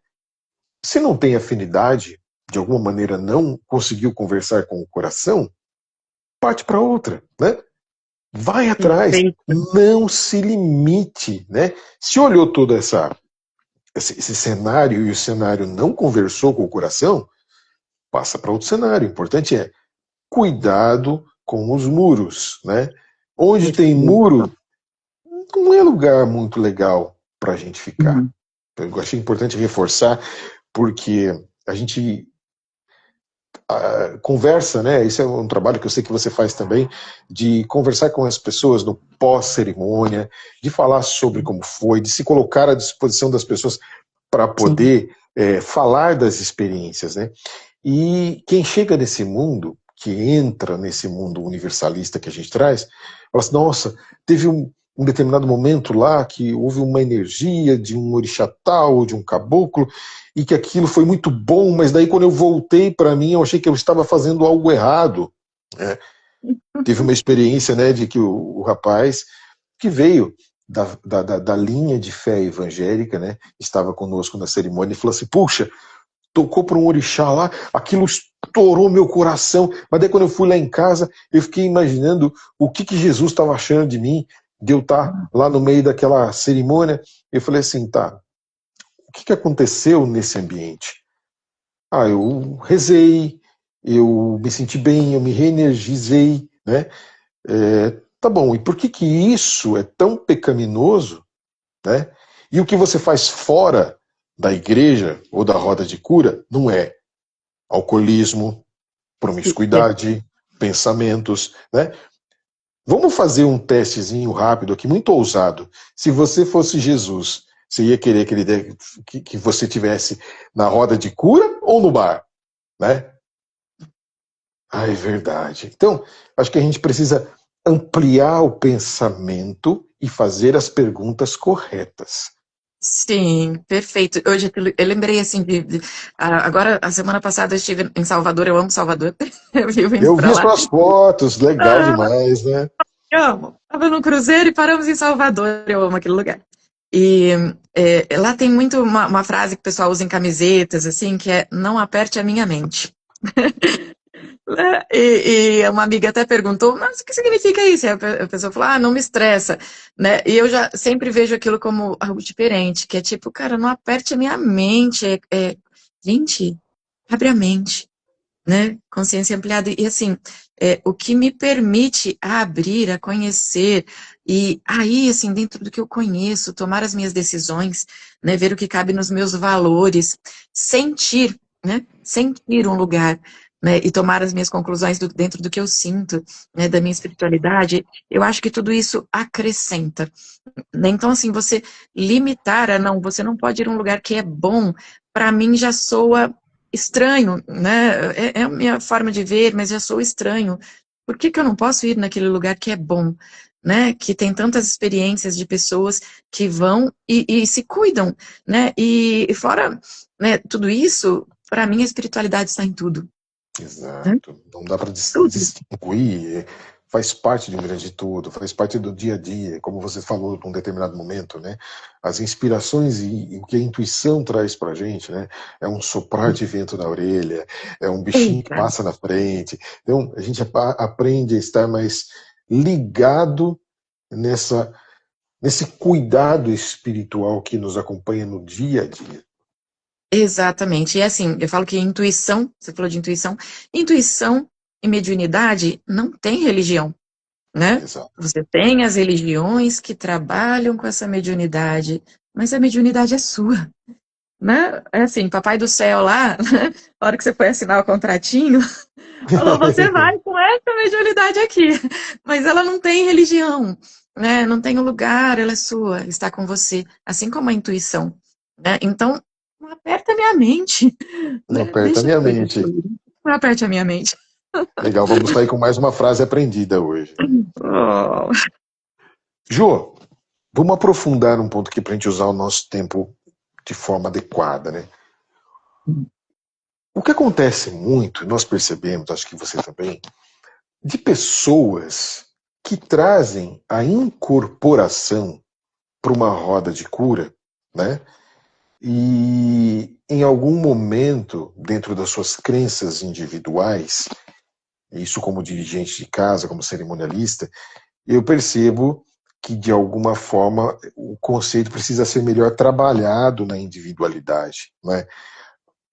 Se não tem afinidade, de alguma maneira não conseguiu conversar com o coração, parte para outra, né? Vai atrás, Perfeito. não se limite, né? Se olhou todo esse cenário e o cenário não conversou com o coração, passa para outro cenário. O importante é cuidado com os muros, né? Onde tem Perfeito. muro, não é lugar muito legal para a gente ficar. Uhum. Eu achei importante reforçar, porque a gente conversa, né? Isso é um trabalho que eu sei que você faz também, de conversar com as pessoas no pós-cerimônia, de falar sobre como foi, de se colocar à disposição das pessoas para Sim. poder falar das experiências, né? E quem chega nesse mundo, que entra nesse mundo universalista que a gente traz, fala assim, nossa, teve um determinado momento lá que houve uma energia de um orixá tal, de um caboclo, e que aquilo foi muito bom, mas daí quando eu voltei para mim, eu achei que eu estava fazendo algo errado, né? Teve uma experiência, né, de que o rapaz que veio da linha de fé evangélica, né, estava conosco na cerimônia e falou assim, puxa, tocou para um orixá lá, aquilo estourou meu coração, mas daí quando eu fui lá em casa, eu fiquei imaginando o que Jesus estava achando de mim, de eu estar lá no meio daquela cerimônia. Eu falei assim, tá, o que aconteceu nesse ambiente? Ah, eu rezei, eu me senti bem, eu me reenergizei, né? Tá bom, e por que isso é tão pecaminoso, né? E o que você faz fora da igreja ou da roda de cura não é alcoolismo, promiscuidade, pensamentos, né? Vamos fazer um testezinho rápido aqui, muito ousado. Se você fosse Jesus, você ia querer que você tivesse na roda de cura ou no bar, né? Ah, é verdade. Então, acho que a gente precisa ampliar o pensamento e fazer as perguntas corretas. Sim, perfeito. Hoje eu lembrei assim agora a semana passada eu estive em Salvador, eu amo Salvador, eu vivo indo Eu para vi as lá. suas fotos, legal Ah, demais, né? eu amo. Tava no cruzeiro e paramos em Salvador, eu amo aquele lugar. E lá tem muito uma frase que o pessoal usa em camisetas, assim, que é não aperte a minha mente. Né? E uma amiga até perguntou, mas o que significa isso? E a pessoa falou, não me estressa, né? E eu já sempre vejo aquilo como algo diferente, que é tipo, cara, não aperte a minha mente, gente, abre a mente, né? Consciência ampliada. E assim, o que me permite abrir, a conhecer, e aí, assim, dentro do que eu conheço, tomar as minhas decisões, né? Ver o que cabe nos meus valores, sentir, né? Sentir um lugar, né? E tomar as minhas conclusões dentro do que eu sinto, né? Da minha espiritualidade, eu acho que tudo isso acrescenta, né? Então, assim, você limitar não, você não pode ir a um lugar que é bom, para mim já soa estranho, né? É a minha forma de ver, mas já sou estranho. Por que eu não posso ir naquele lugar que é bom, né? Que tem tantas experiências de pessoas que vão e se cuidam, né? E fora, né, tudo isso, para mim a espiritualidade está em tudo, né? Exato. Não dá para Tudo. distinguir. Faz parte de um grande todo, faz parte do dia a dia, como você falou num determinado momento, né? As inspirações e o que a intuição traz para a gente, né? É um soprar de vento na orelha, é um bichinho que Eita. passa na frente. Então, a gente aprende a estar mais ligado nesse cuidado espiritual que nos acompanha no dia a dia. Exatamente. E assim, eu falo que intuição, você falou de intuição e mediunidade não tem religião, né? Exato. Você tem as religiões que trabalham com essa mediunidade, mas a mediunidade é sua, né? É assim, papai do céu lá, né? Na hora que você foi assinar o contratinho, falou, você vai com essa mediunidade aqui, mas ela não tem religião, né? Não tem um lugar, ela é sua, está com você, assim como a intuição, né? Então, não aperta a minha mente, Não né? aperta a Deixa as minha coisas mente. fluírem. Não aperte a minha mente. Legal, vamos sair com mais uma frase aprendida hoje. Oh. Jô, vamos aprofundar um ponto aqui para a gente usar o nosso tempo de forma adequada, né? O que acontece muito, nós percebemos, acho que você também, de pessoas que trazem a incorporação para uma roda de cura, né? E em algum momento, dentro das suas crenças individuais, isso como dirigente de casa, como cerimonialista, eu percebo que, de alguma forma, o conceito precisa ser melhor trabalhado na individualidade, né?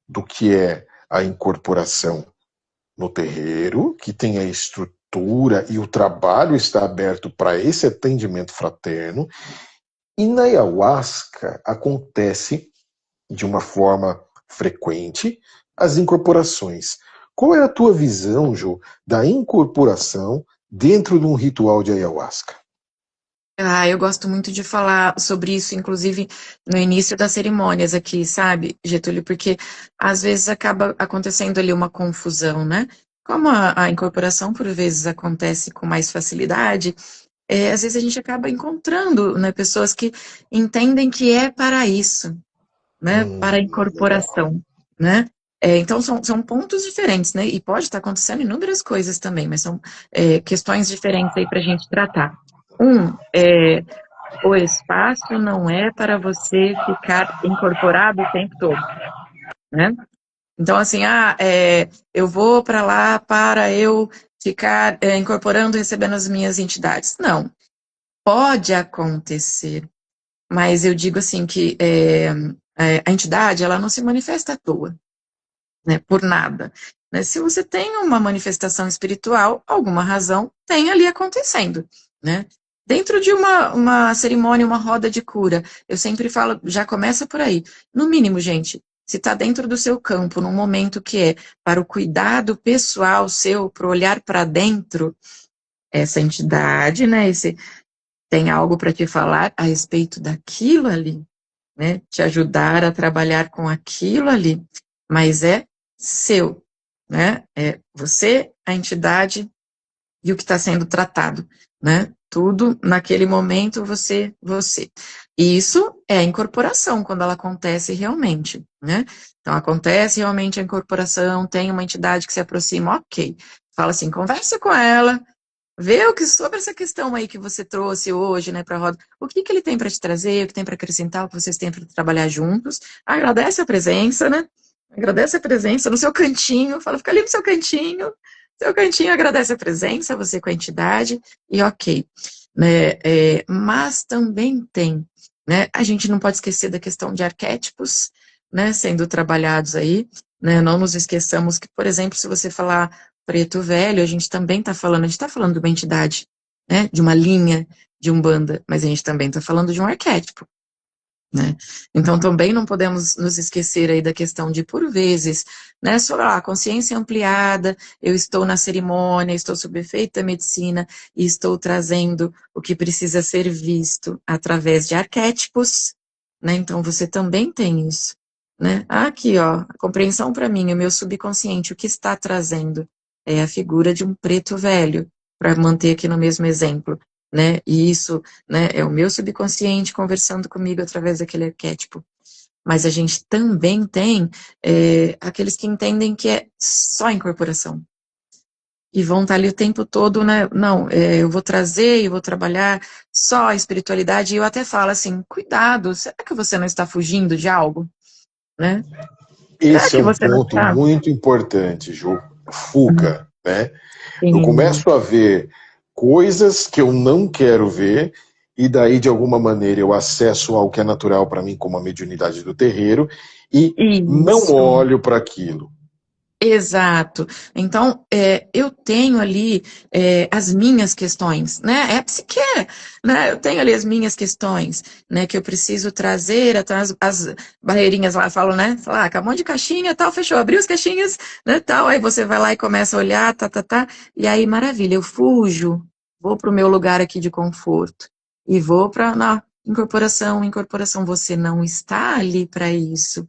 Do que é a incorporação no terreiro, que tem a estrutura e o trabalho está aberto para esse atendimento fraterno, e na ayahuasca acontece de uma forma frequente as incorporações. Qual é a tua visão, Jô, da incorporação dentro de um ritual de ayahuasca? Ah, eu gosto muito de falar sobre isso, inclusive no início das cerimônias aqui, sabe, Getúlio? Porque às vezes acaba acontecendo ali uma confusão, né? Como a incorporação por vezes acontece com mais facilidade, às vezes a gente acaba encontrando, né, pessoas que entendem que é para isso, né? Para a Legal. incorporação, né? Então são pontos diferentes, né? E pode estar acontecendo inúmeras coisas também, mas são questões diferentes aí para a gente tratar. O espaço não é para você ficar incorporado o tempo todo, né? Então, assim, eu vou para lá para eu ficar incorporando, recebendo as minhas entidades. Não, pode acontecer, mas eu digo assim que a entidade, ela não se manifesta à toa, né, por nada. Né? Se você tem uma manifestação espiritual, alguma razão tem ali acontecendo, né? Dentro de uma cerimônia, uma roda de cura, eu sempre falo, já começa por aí. No mínimo, gente, se está dentro do seu campo, num momento que é para o cuidado pessoal seu, para olhar para dentro, essa entidade, né? Esse tem algo para te falar a respeito daquilo ali, né? Te ajudar a trabalhar com aquilo ali, mas é seu, né? É você, a entidade e o que está sendo tratado, né? Tudo naquele momento você. E isso é a incorporação quando ela acontece realmente, né? Então acontece realmente a incorporação, tem uma entidade que se aproxima, ok. Fala assim, conversa com ela, vê o que sobre essa questão aí que você trouxe hoje, né, para a roda. O que que ele tem para te trazer, o que tem para acrescentar, o que vocês têm para trabalhar juntos. Agradece a presença, né? Agradece a presença no seu cantinho, fala, fica ali no seu cantinho agradece a presença, você com a entidade, e ok. Né, mas também tem, né, a gente não pode esquecer da questão de arquétipos, né, sendo trabalhados aí, né, não nos esqueçamos que, por exemplo, se você falar preto velho, a gente também está falando, a gente está falando de uma entidade, né, de uma linha de Umbanda, mas a gente também está falando de um arquétipo, né? Então também não podemos nos esquecer aí da questão de, por vezes, né, só a consciência ampliada, eu estou na cerimônia, estou sob efeito da medicina e estou trazendo o que precisa ser visto através de arquétipos, né? Então você também tem isso, né? Aqui, ó, a compreensão para mim, o meu subconsciente, o que está trazendo é a figura de um preto velho, para manter aqui no mesmo exemplo, né? E isso, né, é o meu subconsciente conversando comigo através daquele arquétipo. Mas a gente também tem aqueles que entendem que é só incorporação. E vão estar ali o tempo todo, né? Não, eu vou trazer, eu vou trabalhar só a espiritualidade. E eu até falo assim, cuidado, será que você não está fugindo de algo? Né? Será Esse é que um você não ponto está? muito importante, Jô. Fuga, né? Eu Sim. começo a ver coisas que eu não quero ver, e daí, de alguma maneira, eu acesso ao que é natural para mim, como a mediunidade do terreiro, e não Isso. olho para aquilo. Exato. Então, eu tenho ali as minhas questões, né? É a psique, né? Eu tenho ali as minhas questões, né? Que eu preciso trazer atrás as barreirinhas lá, falam, né? Falar, acabou de caixinha, tal, fechou, abriu as caixinhas, né? Tal, aí você vai lá e começa a olhar, tá, e aí, maravilha, eu fujo, vou para o meu lugar aqui de conforto e vou para na incorporação. Incorporação, você não está ali para isso.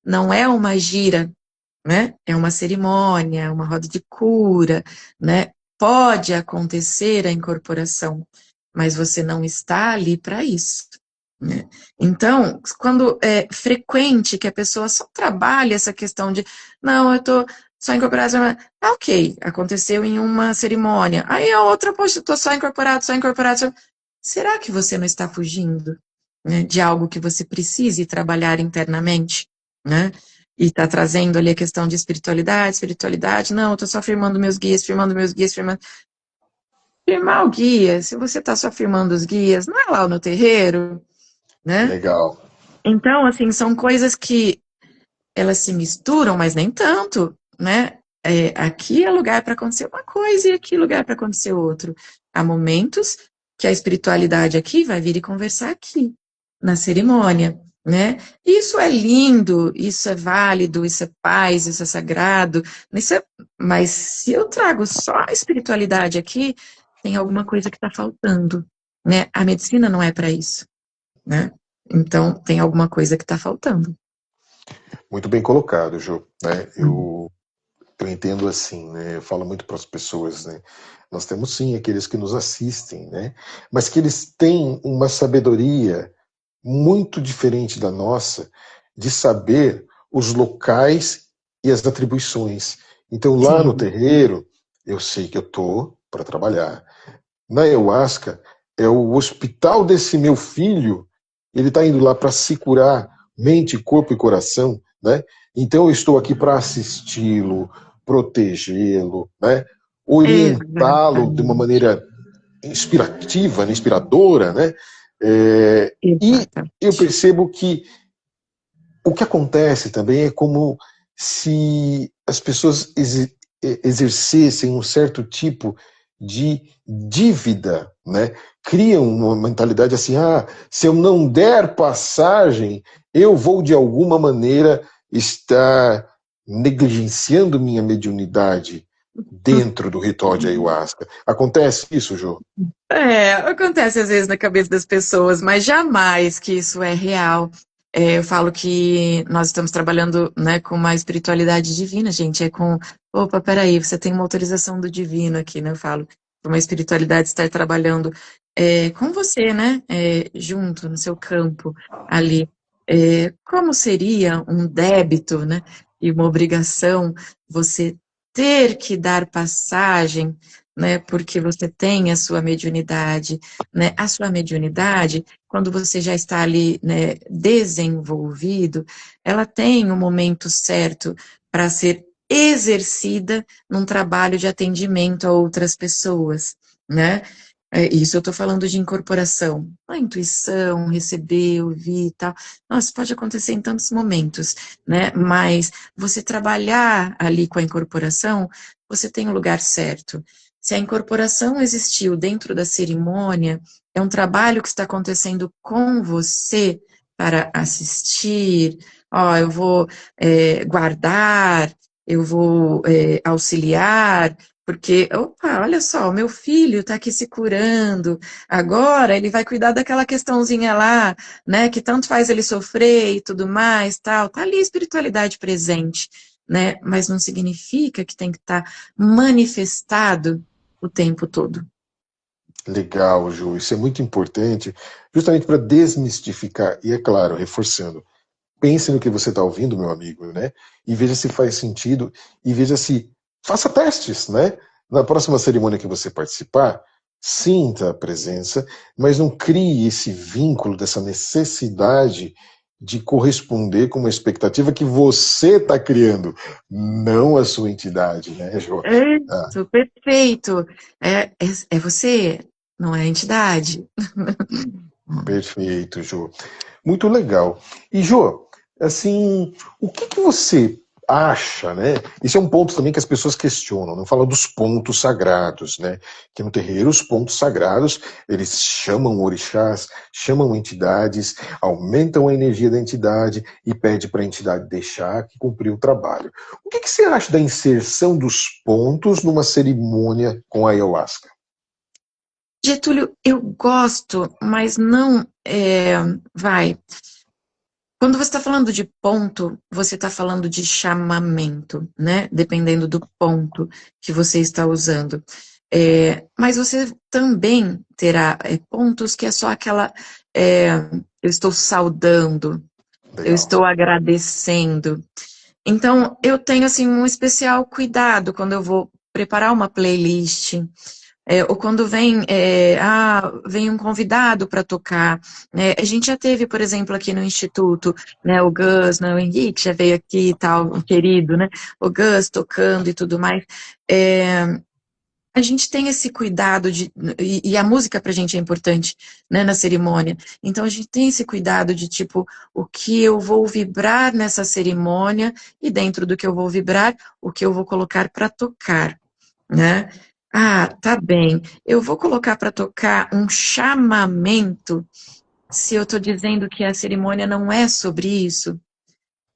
Não é uma gira, né? É uma cerimônia, uma roda de cura, né? Pode acontecer a incorporação, mas você não está ali para isso, né? Então, quando é frequente que a pessoa só trabalha essa questão de, não, eu tô só incorporada, ok, aconteceu em uma cerimônia, aí a outra, poxa, eu tô só incorporado, será que você não está fugindo, né, de algo que você precise trabalhar internamente, né? E está trazendo ali a questão de espiritualidade, não, eu estou só firmando meus guias, firmando. Firmar o guia, se você está só firmando os guias, não é lá no terreiro, né? Legal. Então, assim, são coisas que elas se misturam, mas nem tanto, né? Aqui é lugar para acontecer uma coisa e aqui é lugar para acontecer outro. Há momentos que a espiritualidade aqui vai vir e conversar aqui, na cerimônia, né? Isso é lindo, isso é válido, isso é paz, isso é sagrado, mas se eu trago só a espiritualidade aqui, tem alguma coisa que está faltando, né? A medicina não é para isso, né? Então, tem alguma coisa que está faltando. Muito bem colocado, Jô. Né? Eu entendo assim, né? Eu falo muito para as pessoas, né? Nós temos sim aqueles que nos assistem, né? Mas que eles têm uma sabedoria muito diferente da nossa de saber os locais e as atribuições. Então, lá no Sim. terreiro, eu sei que eu tô para trabalhar. Na ayahuasca, é o hospital desse meu filho, ele está indo lá para se curar mente, corpo e coração, né? Então eu estou aqui para assisti-lo, protegê-lo, né? Orientá-lo de uma Exatamente. maneira inspirativa, né? Inspiradora, né? E eu Exatamente. percebo que o que acontece também é como se as pessoas exercessem um certo tipo de dívida, né? Criam uma mentalidade assim, se eu não der passagem, eu vou de alguma maneira estar negligenciando minha mediunidade dentro do ritual de ayahuasca. Acontece isso, Jô? Acontece às vezes na cabeça das pessoas, mas jamais que isso é real. Eu falo que nós estamos trabalhando, né, com uma espiritualidade divina, gente. Opa, peraí, você tem uma autorização do divino aqui, né? Eu falo, uma espiritualidade estar trabalhando com você, né? Junto no seu campo ali. Como seria um débito, né? E uma obrigação você ter que dar passagem, né, porque você tem a sua mediunidade, né, a sua mediunidade, quando você já está ali, né, desenvolvido, ela tem um momento certo para ser exercida num trabalho de atendimento a outras pessoas, né? Isso eu estou falando de incorporação, a intuição, receber, ouvir e tal. Nossa, pode acontecer em tantos momentos, né? Mas você trabalhar ali com a incorporação, você tem o lugar certo. Se a incorporação existiu dentro da cerimônia, é um trabalho que está acontecendo com você para assistir, eu vou guardar, eu vou auxiliar, porque, opa, olha só, o meu filho está aqui se curando, agora ele vai cuidar daquela questãozinha lá, né, que tanto faz ele sofrer e tudo mais, tal, tá ali a espiritualidade presente, né, mas não significa que tem que estar manifestado o tempo todo. Legal, Ju. Isso é muito importante, justamente para desmistificar, e é claro, reforçando. Pense no que você está ouvindo, meu amigo, né? E veja se faz sentido, e veja se. Faça testes, né? Na próxima cerimônia que você participar, sinta a presença, mas não crie esse vínculo, dessa necessidade de corresponder com uma expectativa que você está criando, não a sua entidade, né, Jô? Isso, perfeito. É você, não é a entidade. Perfeito, Jô. Muito legal. E, Jô, assim, o que que você acha, né? Esse é um ponto também que as pessoas questionam, não fala dos pontos sagrados, né? Que no terreiro os pontos sagrados, eles chamam orixás, chamam entidades, aumentam a energia da entidade e pede para a entidade deixar que cumpriu o trabalho. O que que você acha da inserção dos pontos numa cerimônia com a ayahuasca? Getúlio, eu gosto, mas não vai. Quando você está falando de ponto, você está falando de chamamento, né? Dependendo do ponto que você está usando. Mas você também terá pontos que é só aquela. Eu estou saudando, eu Legal. estou agradecendo. Então, eu tenho assim um especial cuidado quando eu vou preparar uma playlist. Ou quando vem um convidado para tocar, né? A gente já teve, por exemplo, aqui no Instituto, né, o Gus, né, o Henrique já veio aqui e tal, um querido, né? O Gus tocando e tudo mais. A gente tem esse cuidado e a música pra gente é importante, né, na cerimônia. Então a gente tem esse cuidado de tipo, o que eu vou vibrar nessa cerimônia e dentro do que eu vou vibrar, o que eu vou colocar para tocar, né? Ah, tá bem. Eu vou colocar para tocar um chamamento se eu estou dizendo que a cerimônia não é sobre isso.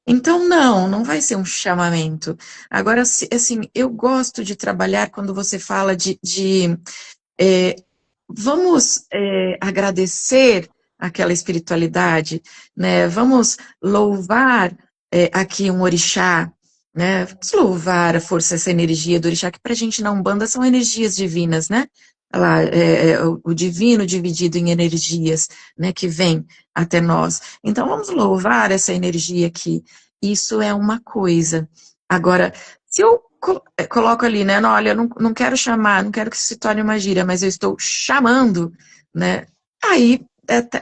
Então, não vai ser um chamamento. Agora, assim, eu gosto de trabalhar quando você fala é, vamos agradecer aquela espiritualidade, né? Vamos louvar aqui um orixá, né? Vamos louvar a força, essa energia do orixá, que para a gente na Umbanda são energias divinas, né? Lá, o divino dividido em energias, né, que vem até nós. Então, vamos louvar essa energia aqui. Isso é uma coisa. Agora, se eu coloco ali, né? Não, olha, eu não quero chamar, não quero que isso se torne uma gíria, mas eu estou chamando, né? Aí,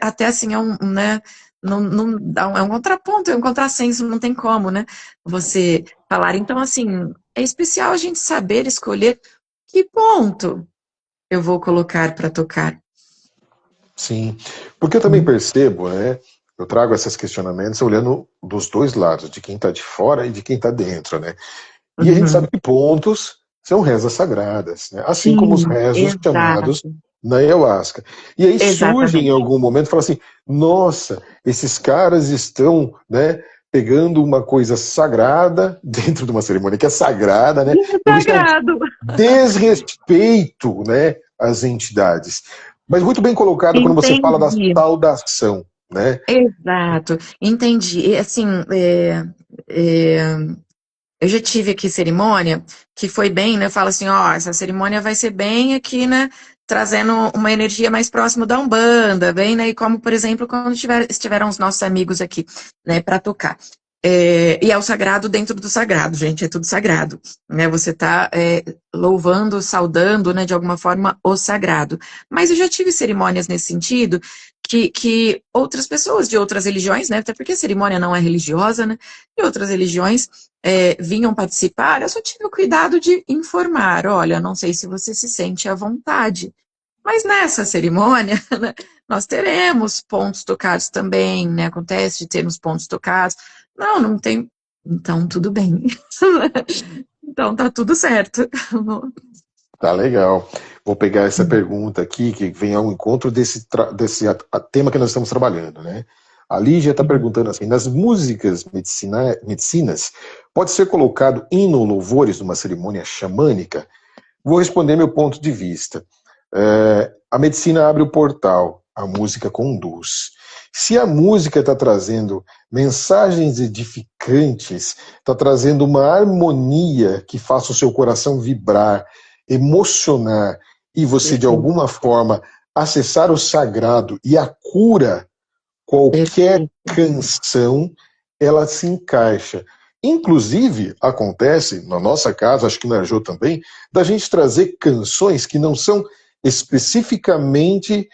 até assim, né? Não dá é um contraponto, é um contrassenso, não tem como, né? Você falar. Então, assim, é especial a gente saber escolher que ponto eu vou colocar para tocar. Sim, porque eu também percebo, né? Eu trago esses questionamentos olhando dos dois lados, de quem está de fora e de quem está dentro, né? E a gente sabe Uhum. que pontos são rezas sagradas, né? Assim como os Sim, rezos chamados exato, na ayahuasca. E aí surge em exatamente. algum momento, fala assim, nossa, esses caras estão, né, pegando uma coisa sagrada dentro de uma cerimônia que é sagrada, né? Eles estão Sagrado. desrespeito, né, às entidades. Mas muito bem colocado quando você fala da Entendi. saudação, né? Exato, entendi. E, assim, é, eu já tive aqui cerimônia que foi bem, né? Eu falo assim, ó, essa cerimônia vai ser bem aqui, né? Trazendo uma energia mais próxima da Umbanda, bem, né? E como, por exemplo, quando estiveram os nossos amigos aqui, né, para tocar. E é o sagrado dentro do sagrado, gente, é tudo sagrado, né? Você está louvando, saudando, né, de alguma forma, o sagrado. Mas eu já tive cerimônias nesse sentido que outras pessoas de outras religiões, né? Até porque a cerimônia não é religiosa, né? De outras religiões vinham participar, eu só tive o cuidado de informar, olha, não sei se você se sente à vontade, mas nessa cerimônia, né, nós teremos pontos tocados também, né? Acontece de termos pontos tocados. Não tem. Então, tudo bem. Então, tá tudo certo. Tá legal. Vou pegar essa pergunta aqui, que vem ao encontro desse tema que nós estamos trabalhando, né? A Lígia está perguntando assim, nas músicas medicinas, pode ser colocado hino ou louvores numa cerimônia xamânica? Vou responder meu ponto de vista. A medicina abre o portal, a música conduz. Se a música está trazendo mensagens edificantes, está trazendo uma harmonia que faça o seu coração vibrar, emocionar, e você, de Perfeito, alguma forma, acessar o sagrado e a cura, qualquer perfeito. canção, ela se encaixa. Inclusive, acontece, na nossa casa, acho que na Jô também, da gente trazer canções que não são especificamente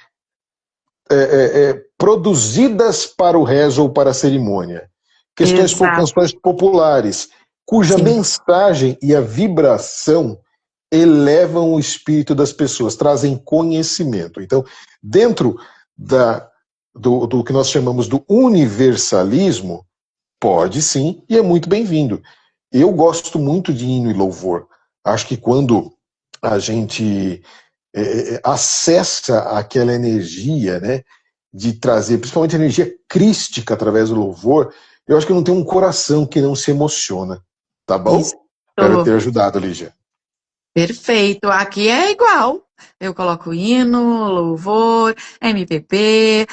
produzidas para o rezo ou para a cerimônia. Exato. Canções populares, cuja Sim. mensagem e a vibração elevam o espírito das pessoas, trazem conhecimento. Então, dentro do que nós chamamos do universalismo, pode sim, e é muito bem-vindo. Eu gosto muito de hino e louvor. Acho que quando a gente acessa aquela energia, né, de trazer, principalmente a energia crística através do louvor, eu acho que não tem um coração que não se emociona. Tá Isso. bom? Espero ter ajudado, Lígia. Perfeito. Aqui é igual. Eu coloco hino, louvor, MPB,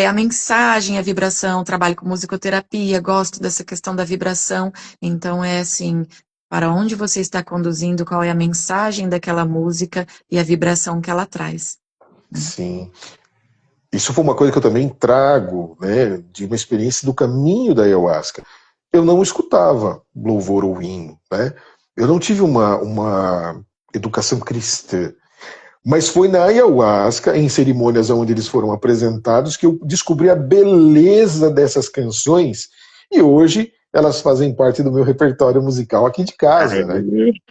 a mensagem, a vibração, trabalho com musicoterapia, gosto dessa questão da vibração. Então é assim, para onde você está conduzindo, qual é a mensagem daquela música e a vibração que ela traz. Sim. Isso foi uma coisa que eu também trago, né, de uma experiência do caminho da ayahuasca. Eu não escutava louvor ou hino, né? Eu não tive uma educação cristã. Mas foi na ayahuasca, em cerimônias onde eles foram apresentados, que eu descobri a beleza dessas canções. E hoje elas fazem parte do meu repertório musical aqui de Ai, casa, né?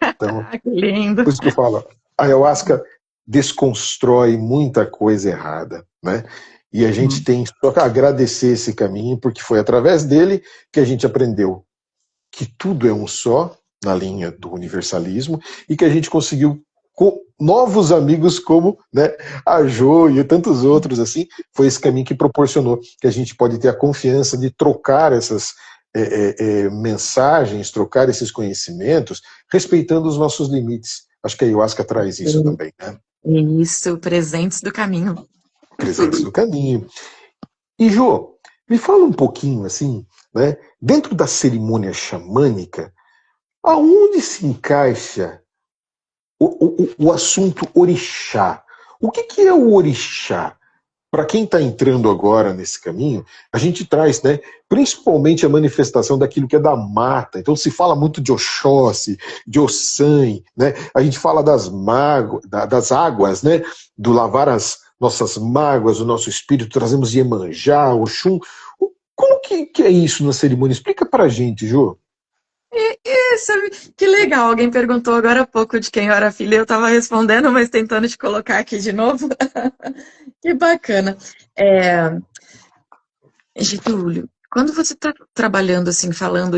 Então, que lindo. por isso que eu falo, a ayahuasca desconstrói muita coisa errada, né? E a gente tem só que agradecer esse caminho, porque foi através dele que a gente aprendeu que tudo é um só, na linha do universalismo, e que a gente conseguiu com novos amigos como, né, a Jo e tantos outros assim, foi esse caminho que proporcionou que a gente pode ter a confiança de trocar essas mensagens, trocar esses conhecimentos, respeitando os nossos limites. Acho que a ayahuasca traz isso também, né? Isso, presentes do caminho. Presentes do caminho. E Jo, me fala um pouquinho assim, né, dentro da cerimônia xamânica, aonde se encaixa o assunto orixá? O que é o orixá? Para quem está entrando agora nesse caminho, a gente traz, né, principalmente a manifestação daquilo que é da mata. Então se fala muito de Oxóssi, de Ossan, né? A gente fala das águas, né, do lavar as nossas mágoas, o nosso espírito, trazemos Iemanjá, Oxum. Como que é isso na cerimônia? Explica para a gente, Jô. Isso, que legal. Alguém perguntou agora há pouco de quem eu era filha, eu estava respondendo, mas tentando te colocar aqui de novo. Que bacana. Getúlio, quando você está trabalhando assim, falando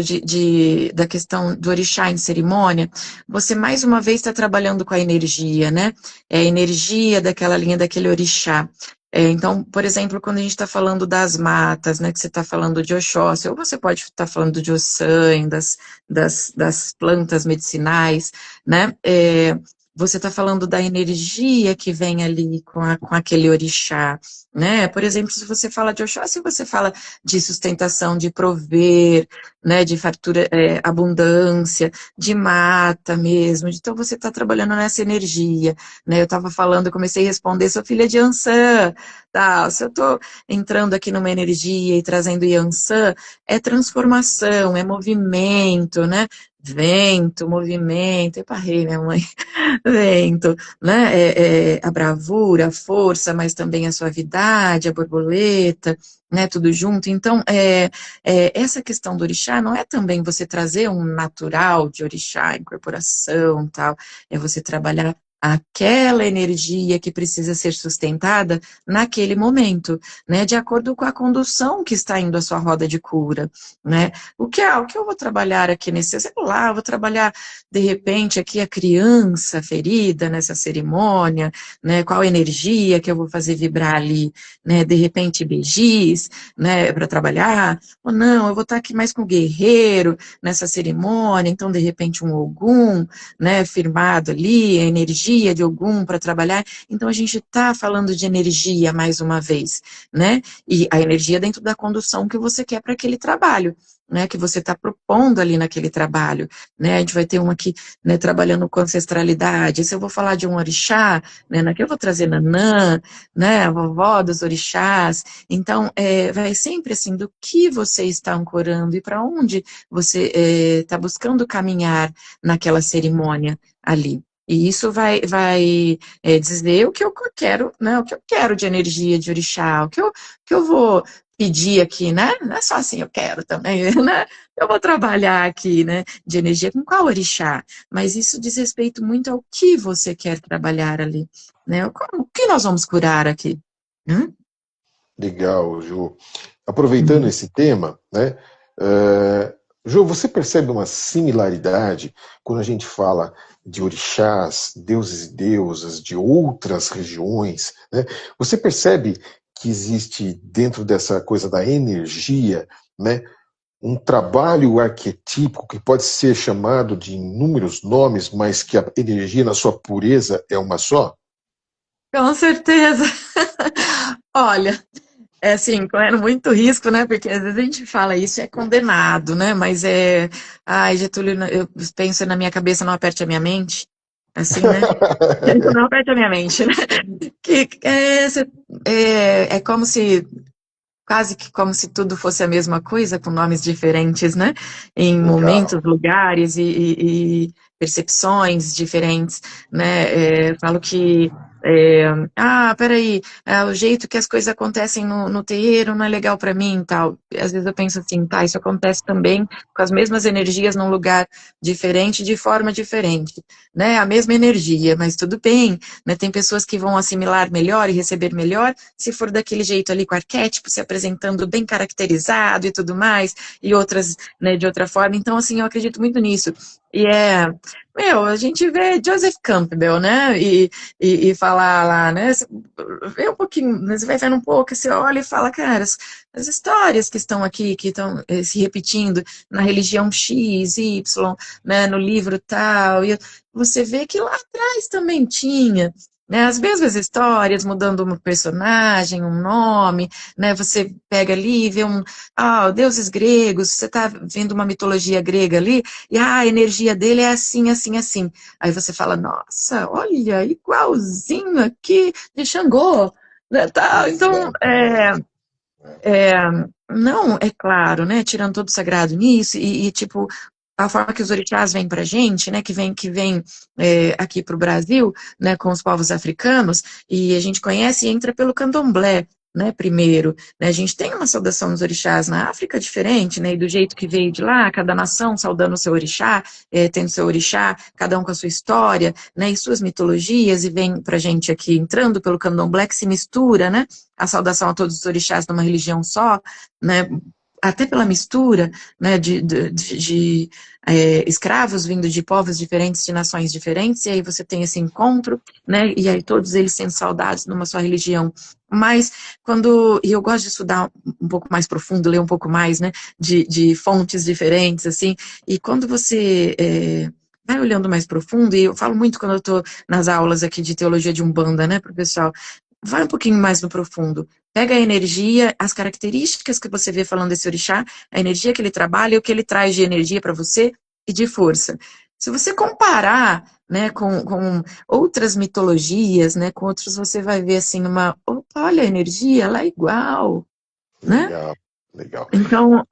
da questão do orixá em cerimônia, você mais uma vez está trabalhando com a energia, né? É a energia daquela linha, daquele orixá. Então, por exemplo, quando a gente está falando das matas, né, que você está falando de Oxóssi, ou você pode estar falando de Ossan, das plantas medicinais, né? Você está falando da energia que vem ali com aquele orixá, né? Por exemplo, se você fala de Oxóssi, você fala de sustentação, de prover, né, de fartura, abundância, de mata mesmo. Então você está trabalhando nessa energia, né? Eu estava falando, eu comecei a responder, sou filha de Ansan, tá? Se eu estou entrando aqui numa energia e trazendo Yansan, é transformação, é movimento, né? Vento, movimento, eu parei, minha mãe, vento, né? A bravura, a força, mas também a suavidade, a borboleta, né? Tudo junto. Então, essa questão do orixá não é também você trazer um natural de orixá, incorporação, tal, é você trabalhar aquela energia que precisa ser sustentada naquele momento, né, de acordo com a condução que está indo a sua roda de cura, né, o que eu vou trabalhar aqui nesse, sei lá, eu vou trabalhar de repente aqui a criança ferida nessa cerimônia, né, qual energia que eu vou fazer vibrar ali, né, de repente Begis, né, para trabalhar, ou não, eu vou estar aqui mais com o guerreiro nessa cerimônia, então de repente um Ogum, né, firmado ali, a energia de Ogum para trabalhar, então a gente está falando de energia mais uma vez, né, e a energia dentro da condução que você quer para aquele trabalho, né, que você está propondo ali naquele trabalho, né, a gente vai ter um aqui, né, trabalhando com ancestralidade, se eu vou falar de um orixá, né, aqui eu vou trazer Nanã, né, a vovó dos orixás, então vai sempre assim, do que você está ancorando e para onde você está buscando caminhar naquela cerimônia ali. E isso vai dizer o que eu quero, né? O que eu quero de energia de orixá, que eu vou pedir aqui, né? Não é só assim, eu quero também, né? Eu vou trabalhar aqui, né? De energia com qual orixá? Mas isso diz respeito muito ao que você quer trabalhar ali, né? O que nós vamos curar aqui? Hum? Legal, Ju. Aproveitando Uhum. esse tema, né? Ju, você percebe uma similaridade quando a gente fala de orixás, deuses e deusas de outras regiões, né? Você percebe que existe dentro dessa coisa da energia, né, um trabalho arquetípico que pode ser chamado de inúmeros nomes, mas que a energia na sua pureza é uma só? Com certeza. Olha, é assim, correndo muito risco, né? Porque às vezes a gente fala isso e é condenado, né? Mas ai, Getúlio, eu penso na minha cabeça, não aperte a minha mente, assim, né? Não aperte a minha mente, né? É como se, quase que como se tudo fosse a mesma coisa, com nomes diferentes, né? Em momentos, Legal. lugares e percepções diferentes, né? Falo que, peraí, o jeito que as coisas acontecem no terreiro não é legal para mim e tal. Às vezes eu penso assim, tá, isso acontece também com as mesmas energias num lugar diferente, de forma diferente, né? A mesma energia, mas tudo bem, né? Tem pessoas que vão assimilar melhor e receber melhor se for daquele jeito ali com arquétipo, se apresentando bem caracterizado e tudo mais, e outras, né, de outra forma. Então, assim, eu acredito muito nisso. E a gente vê Joseph Campbell, né, e falar lá, né, vê um pouquinho, né, você vai vendo um pouco, você olha e fala, cara, as histórias que estão aqui, que estão se repetindo na religião X, Y, né, no livro tal, e você vê que lá atrás também tinha, né, as mesmas histórias, mudando um personagem, um nome, né, você pega ali e vê deuses gregos, você está vendo uma mitologia grega ali, e a energia dele é assim, assim, assim. Aí você fala, nossa, olha, igualzinho aqui de Xangô, né, tal. Então, Exatamente. é, não, é claro, né, tirando todo o sagrado nisso, tipo, a forma que os orixás vêm pra gente, né, que vem aqui pro Brasil, né, com os povos africanos, e a gente conhece e entra pelo candomblé, né, primeiro, né, a gente tem uma saudação dos orixás na África diferente, né, e do jeito que veio de lá, cada nação saudando o seu orixá, tendo seu orixá, cada um com a sua história, né, e suas mitologias, e vem pra gente aqui entrando pelo candomblé que se mistura, né, a saudação a todos os orixás numa religião só, né, até pela mistura, né, de escravos vindo de povos diferentes, de nações diferentes, e aí você tem esse encontro, né, e aí todos eles sendo saudados numa só religião. Mas e eu gosto de estudar um pouco mais profundo, ler um pouco mais, né, de fontes diferentes, assim, e quando você vai olhando mais profundo, e eu falo muito quando eu estou nas aulas aqui de teologia de Umbanda, né, para o pessoal, vai um pouquinho mais no profundo. Pega a energia, as características que você vê falando desse orixá, a energia que ele trabalha e o que ele traz de energia para você e de força. Se você comparar, né, com outras mitologias, né, com outros, você vai ver assim opa, olha a energia, ela é igual, né? Legal, legal. Então,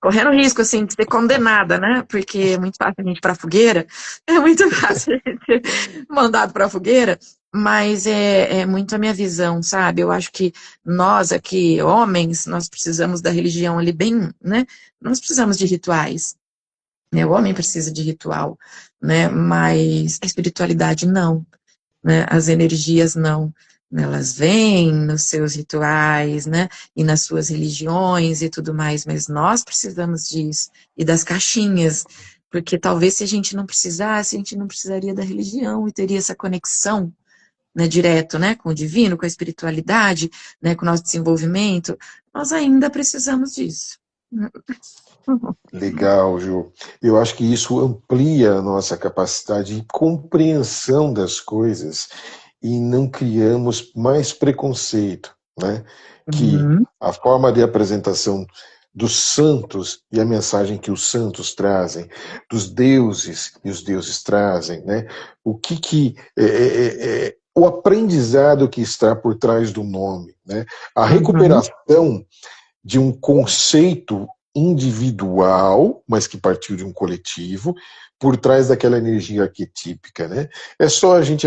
correndo risco, assim, de ser condenada, né? Porque é muito fácil a gente ir para a fogueira, é muito fácil a gente ser mandado para a fogueira, mas é muito a minha visão, sabe? Eu acho que nós aqui, homens, nós precisamos da religião ali bem, né? Nós precisamos de rituais, né? O homem precisa de ritual, né? Mas a espiritualidade não, né? As energias não. Elas vêm nos seus rituais, né? E nas suas religiões e tudo mais, mas nós precisamos disso. E das caixinhas, porque talvez se a gente não precisasse, a gente não precisaria da religião e teria essa conexão, né, direto, né, com o divino, com a espiritualidade, né, com o nosso desenvolvimento. Nós ainda precisamos disso. Legal, Ju. Eu acho que isso amplia a nossa capacidade de compreensão das coisas e não criamos mais preconceito, né? Que Uhum, a forma de apresentação dos santos e a mensagem que os santos trazem, dos deuses e os deuses trazem, né? O que o aprendizado que está por trás do nome, né? A uhum, recuperação de um conceito individual, mas que partiu de um coletivo, por trás daquela energia arquetípica, né? É só a gente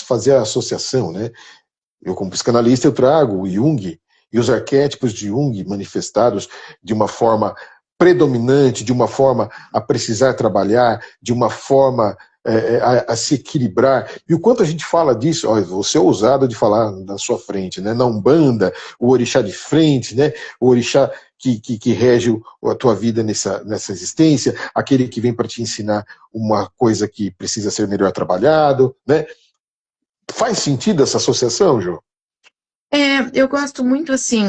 fazer a associação, né? Eu, como psicanalista, eu trago o Jung e os arquétipos de Jung manifestados de uma forma predominante, de uma forma a precisar trabalhar, de uma forma a se equilibrar. E o quanto a gente fala disso, ó, você é ousado de falar na sua frente, né? Na Umbanda, o orixá de frente, né? O orixá que rege a tua vida nessa existência, aquele que vem para te ensinar uma coisa que precisa ser melhor trabalhado, né? Faz sentido essa associação, João? Eu gosto muito assim,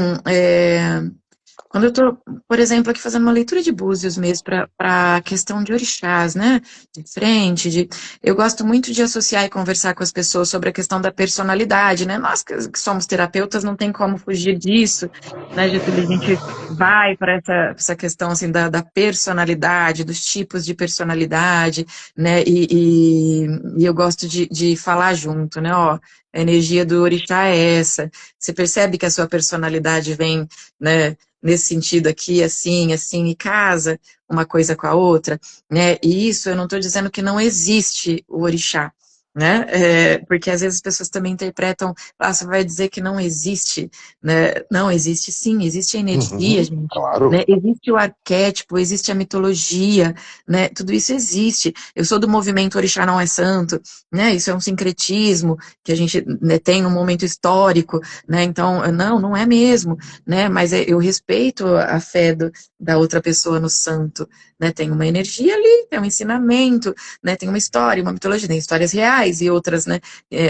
quando eu estou, por exemplo, aqui fazendo uma leitura de búzios mesmo para a questão de orixás, né? De frente, eu gosto muito de associar e conversar com as pessoas sobre a questão da personalidade, né? Nós que somos terapeutas não tem como fugir disso, né, Getúlio? A gente vai para essa questão assim da personalidade, dos tipos de personalidade, né? E eu gosto de falar junto, né? Ó, a energia do orixá é essa. Você percebe que a sua personalidade vem, né? Nesse sentido aqui, assim, assim, e casa uma coisa com a outra, né? E isso eu não estou dizendo que não existe o orixá, né? Porque às vezes as pessoas também interpretam, você vai dizer que não existe, né? Não, existe sim, existe a energia, Uhum, gente, claro. né? Existe o arquétipo, existe a mitologia, né? Tudo isso existe. Eu sou do movimento Orixá Não É Santo, né? Isso é um sincretismo que a gente, né, tem num momento histórico, né? Então, não é mesmo, né? Mas eu respeito a fé da outra pessoa no santo, né? Tem uma energia ali, tem um ensinamento, né? Tem uma história, uma mitologia, tem histórias reais e outras, né?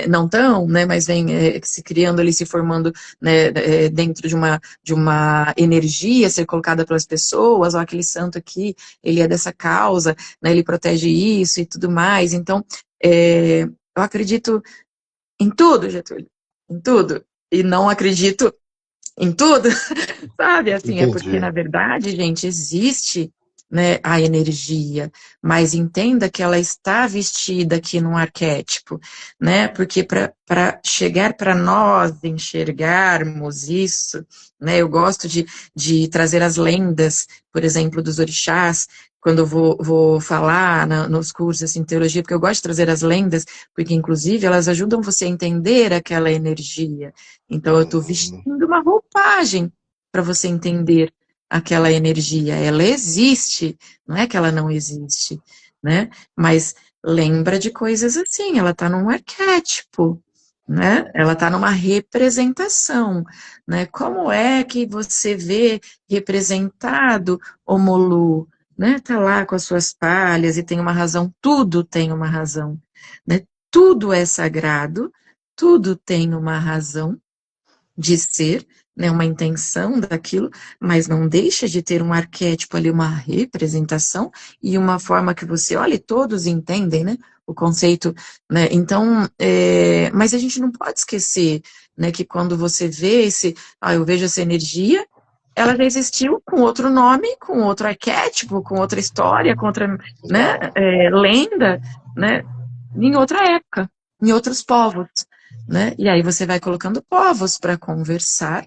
Não tão, né? Mas vem se criando ali, se formando, né? Dentro de uma energia ser colocada pelas pessoas, ó, aquele santo aqui, ele é dessa causa, né? Ele protege isso e tudo mais. Então, eu acredito em tudo, Getúlio, em tudo. E não acredito em tudo, sabe? Assim, é porque, Entendi. na verdade, gente, existe, né, a energia, mas entenda que ela está vestida aqui num arquétipo, né? Porque para chegar para nós enxergarmos isso, né? Eu gosto de trazer as lendas, por exemplo, dos orixás, quando eu vou falar nos cursos assim, de teologia, porque eu gosto de trazer as lendas, porque inclusive elas ajudam você a entender aquela energia. Então eu estou Uhum. vestindo uma roupagem para você entender aquela energia. Ela existe, não é que ela não existe, né? Mas lembra de coisas assim, ela está num arquétipo, né? Ela está numa representação, né? Como é que você vê representado o Molu, né? Tá lá com as suas palhas e tem uma razão, tudo tem uma razão, né? Tudo é sagrado, tudo tem uma razão de ser, né, uma intenção daquilo, mas não deixa de ter um arquétipo ali, uma representação e uma forma que você olha e todos entendem, né, o conceito, né, então, mas a gente não pode esquecer, né, que quando você vê eu vejo essa energia, ela já existiu com outro nome, com outro arquétipo, com outra história, com outra, né, Legal. lenda, né, em outra época, em outros povos, né? E aí você vai colocando povos para conversar,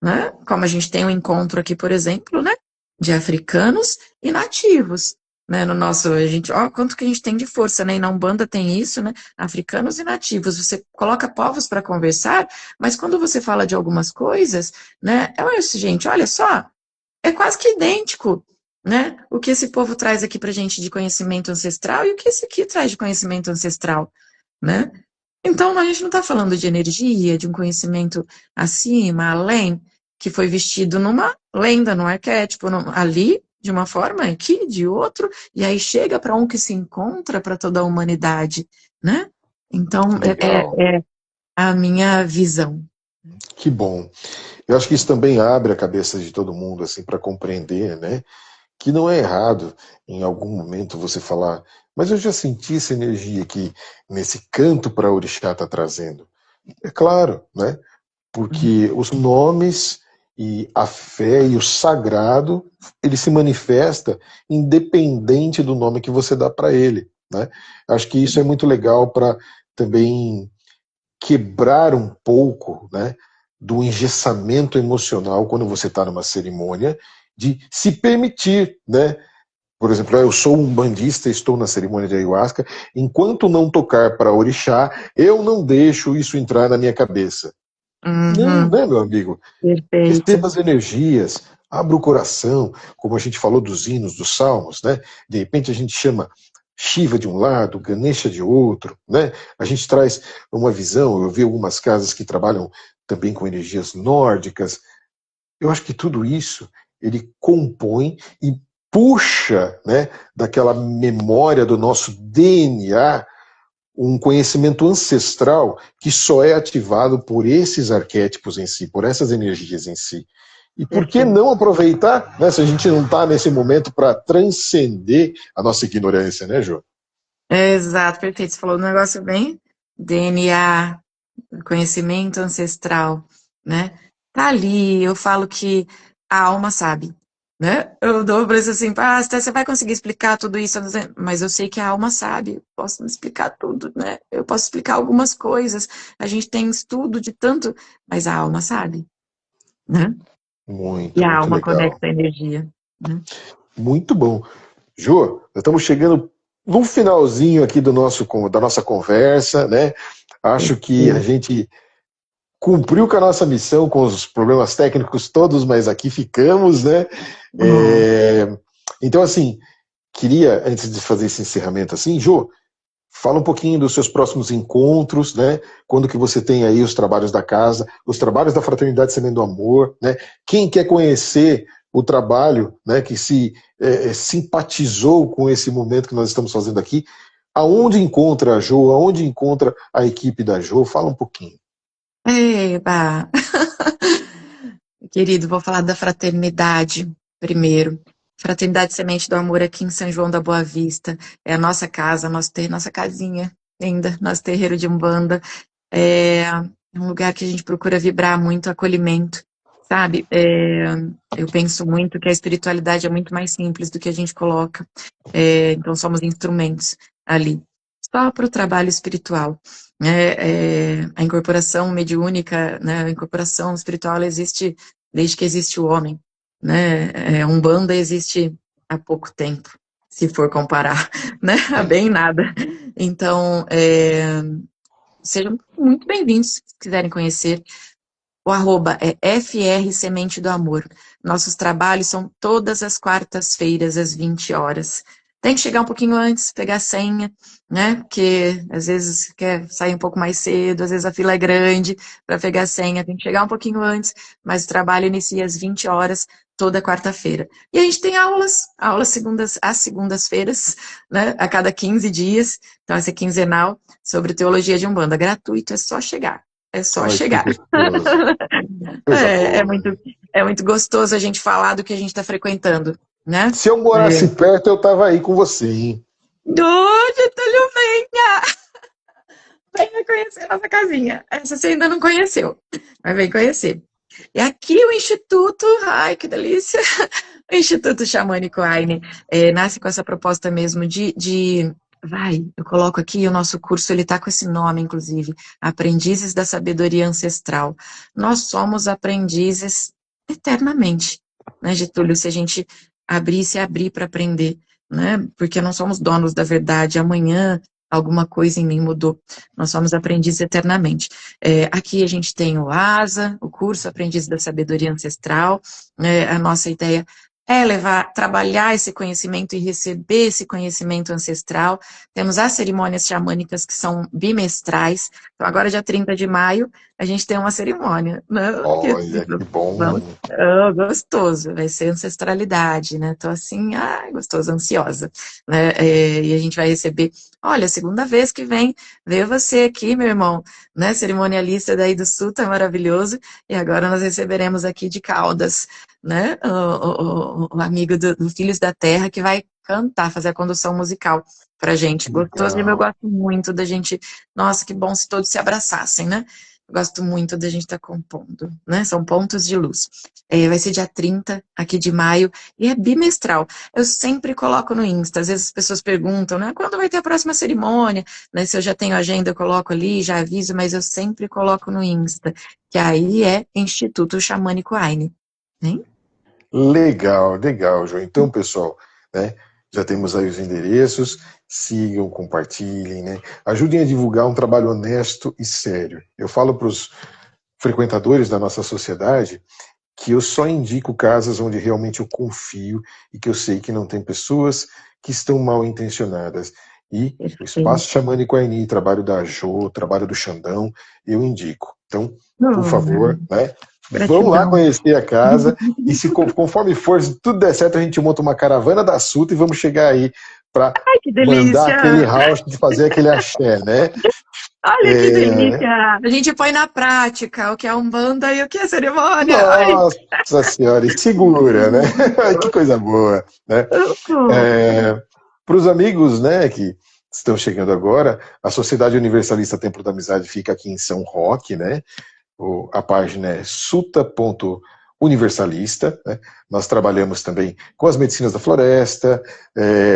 né? Como a gente tem um encontro aqui, por exemplo, né? De africanos e nativos, né? No nosso, a gente, ó, quanto que a gente tem de força, né? E na Umbanda tem isso, né? Africanos e nativos. Você coloca povos para conversar, mas quando você fala de algumas coisas, né? É isso, gente, olha só, é quase que idêntico, né? O que esse povo traz aqui para gente de conhecimento ancestral e o que esse aqui traz de conhecimento ancestral, né? Então, a gente não está falando de energia, de um conhecimento acima, além, que foi vestido numa lenda, num arquétipo, ali, de uma forma, aqui, de outro, e aí chega para um que se encontra para toda a humanidade, né? Então, Legal. é a minha visão. Que bom. Eu acho que isso também abre a cabeça de todo mundo assim para compreender, né, que não é errado em algum momento você falar, mas eu já senti essa energia que nesse canto para Orixá está trazendo. É claro, né? Uhum. Porque os nomes e a fé e o sagrado, ele se manifesta independente do nome que você dá para ele, né? Acho que isso é muito legal para também quebrar um pouco, né, do engessamento emocional quando você está numa cerimônia de se permitir, né? Por exemplo, eu sou um bandista, estou na cerimônia de ayahuasca, enquanto não tocar para orixá, eu não deixo isso entrar na minha cabeça. Não, Uhum, né, meu amigo? perfeito. Receba as energias, abra o coração, como a gente falou dos hinos, dos salmos, né? De repente a gente chama Shiva de um lado, Ganesha de outro, né? A gente traz uma visão, eu vi algumas casas que trabalham também com energias nórdicas. Eu acho que tudo isso ele compõe e puxa, né, daquela memória do nosso DNA um conhecimento ancestral que só é ativado por esses arquétipos em si, por essas energias em si. E por que Perfeito. não aproveitar, né, se a gente não está nesse momento para transcender a nossa ignorância, né, Jô? Exato, perfeito. Você falou um negócio bem DNA, conhecimento ancestral, né? Tá ali, eu falo que a alma sabe, né? Eu dou para isso assim, ah, você vai conseguir explicar tudo isso, mas eu sei que a alma sabe, eu posso não explicar tudo, né? Eu posso explicar algumas coisas, a gente tem estudo de tanto, mas a alma sabe, né? E Muito, a muito alma legal. conecta a energia, né? Muito bom. Jô, nós estamos chegando no finalzinho aqui da nossa conversa, né? Acho que a Perfeito. gente cumpriu com a nossa missão, com os problemas técnicos todos, mas aqui ficamos, né? Bom, É, então, assim, queria, antes de fazer esse encerramento assim, Jô, fala um pouquinho dos seus próximos encontros, né? Quando que você tem aí os trabalhos da casa, os trabalhos da Fraternidade Semente do Amor, né? Quem quer conhecer o trabalho, né? Que se simpatizou com esse momento que nós estamos fazendo aqui, aonde encontra a Jô, aonde encontra a equipe da Jô? Fala um pouquinho. eba! Querido, vou falar da fraternidade primeiro. Fraternidade Semente do Amor aqui em São João da Boa Vista. É a nossa casa, nossa casinha linda, nosso terreiro de Umbanda. É um lugar que a gente procura vibrar muito acolhimento, sabe? Eu penso muito que a espiritualidade é muito mais simples do que a gente coloca. Então somos instrumentos ali, só para o trabalho espiritual. A incorporação mediúnica, né, a incorporação espiritual, ela existe desde que existe o homem, né? Umbanda existe há pouco tempo, se for comparar, né? Há bem nada. Então, sejam muito bem-vindos, se quiserem conhecer. O arroba é FR Semente do Amor. Nossos trabalhos são todas as quartas-feiras, às 20 horas. Tem que chegar um pouquinho antes, pegar a senha, né? Porque às vezes quer sair um pouco mais cedo, às vezes a fila é grande para pegar a senha, tem que chegar um pouquinho antes, mas o trabalho inicia às 20 horas, toda quarta-feira. E a gente tem aulas às segundas-feiras, né? A cada 15 dias, então essa é quinzenal, sobre teologia de Umbanda. Gratuito, é só chegar. É só Ai, que chegar. gostoso. Coisa É, é boa. muito, é muito gostoso a gente falar do que a gente está frequentando, né? Se eu morasse perto, eu tava aí com você, hein? Doide, Túlio, venha conhecer a nossa casinha. Essa você ainda não conheceu, mas vem conhecer. E aqui o Instituto, ai que delícia, o Instituto Xamânico Aine nasce com essa proposta mesmo eu coloco aqui, o nosso curso, ele está com esse nome, inclusive, Aprendizes da Sabedoria Ancestral. Nós somos aprendizes eternamente, né, Getúlio, se a gente se abrir para aprender, né, porque não somos donos da verdade, amanhã alguma coisa em mim mudou, nós somos aprendizes eternamente. Aqui a gente tem o ASA, o curso Aprendiz da Sabedoria Ancestral, a nossa ideia é trabalhar esse conhecimento e receber esse conhecimento ancestral. Temos as cerimônias xamânicas que são bimestrais. Então, agora, dia 30 de maio, a gente tem uma cerimônia, né? Olha, que bom. Vamos, gostoso, vai ser ancestralidade, né? Tô assim, gostoso, ansiosa, né? E a gente vai receber, olha, segunda vez que vem ver você aqui, meu irmão, né? Cerimonialista daí do Sul, tá maravilhoso. E agora nós receberemos aqui de Caldas, né? O amigo do Filhos da Terra que vai cantar, fazer a condução musical pra gente. Gostoso, e eu Legal. gosto muito da gente. Nossa, que bom se todos se abraçassem, né? Eu gosto muito da gente estar compondo, né? São pontos de luz. Vai ser dia 30 aqui de maio e é bimestral. Eu sempre coloco no Insta. Às vezes as pessoas perguntam, né? Quando vai ter a próxima cerimônia? Né, se eu já tenho agenda, eu coloco ali, já aviso, mas eu sempre coloco no Insta, que aí é Instituto Xamânico Aine. Hein? Legal, legal, João. Então, pessoal, né, já temos aí os endereços, sigam, compartilhem, né? Ajudem a divulgar um trabalho honesto e sério. Eu falo para os frequentadores da nossa sociedade que eu só indico casas onde realmente eu confio e que eu sei que não tem pessoas que estão mal intencionadas. E o Espaço Perfeito. Xamânico Aini, trabalho da Jo, trabalho do Xandão, eu indico. Então, por favor, Oh, né, vão lá gratidão. conhecer a casa e se conforme for, se tudo der certo, a gente monta uma caravana da Suta e vamos chegar aí para Ai, que mandar aquele delícia! house de fazer aquele axé, né? Olha que É... delícia! A gente põe na prática o que é Umbanda e o que é cerimônia. Ai. Nossa Senhora, e segura, né? Que coisa boa, né? Para os amigos, né, que estão chegando agora, a Sociedade Universalista Templo da Amizade fica aqui em São Roque, né? A página é suta.universalista, né? Nós trabalhamos também com as medicinas da floresta,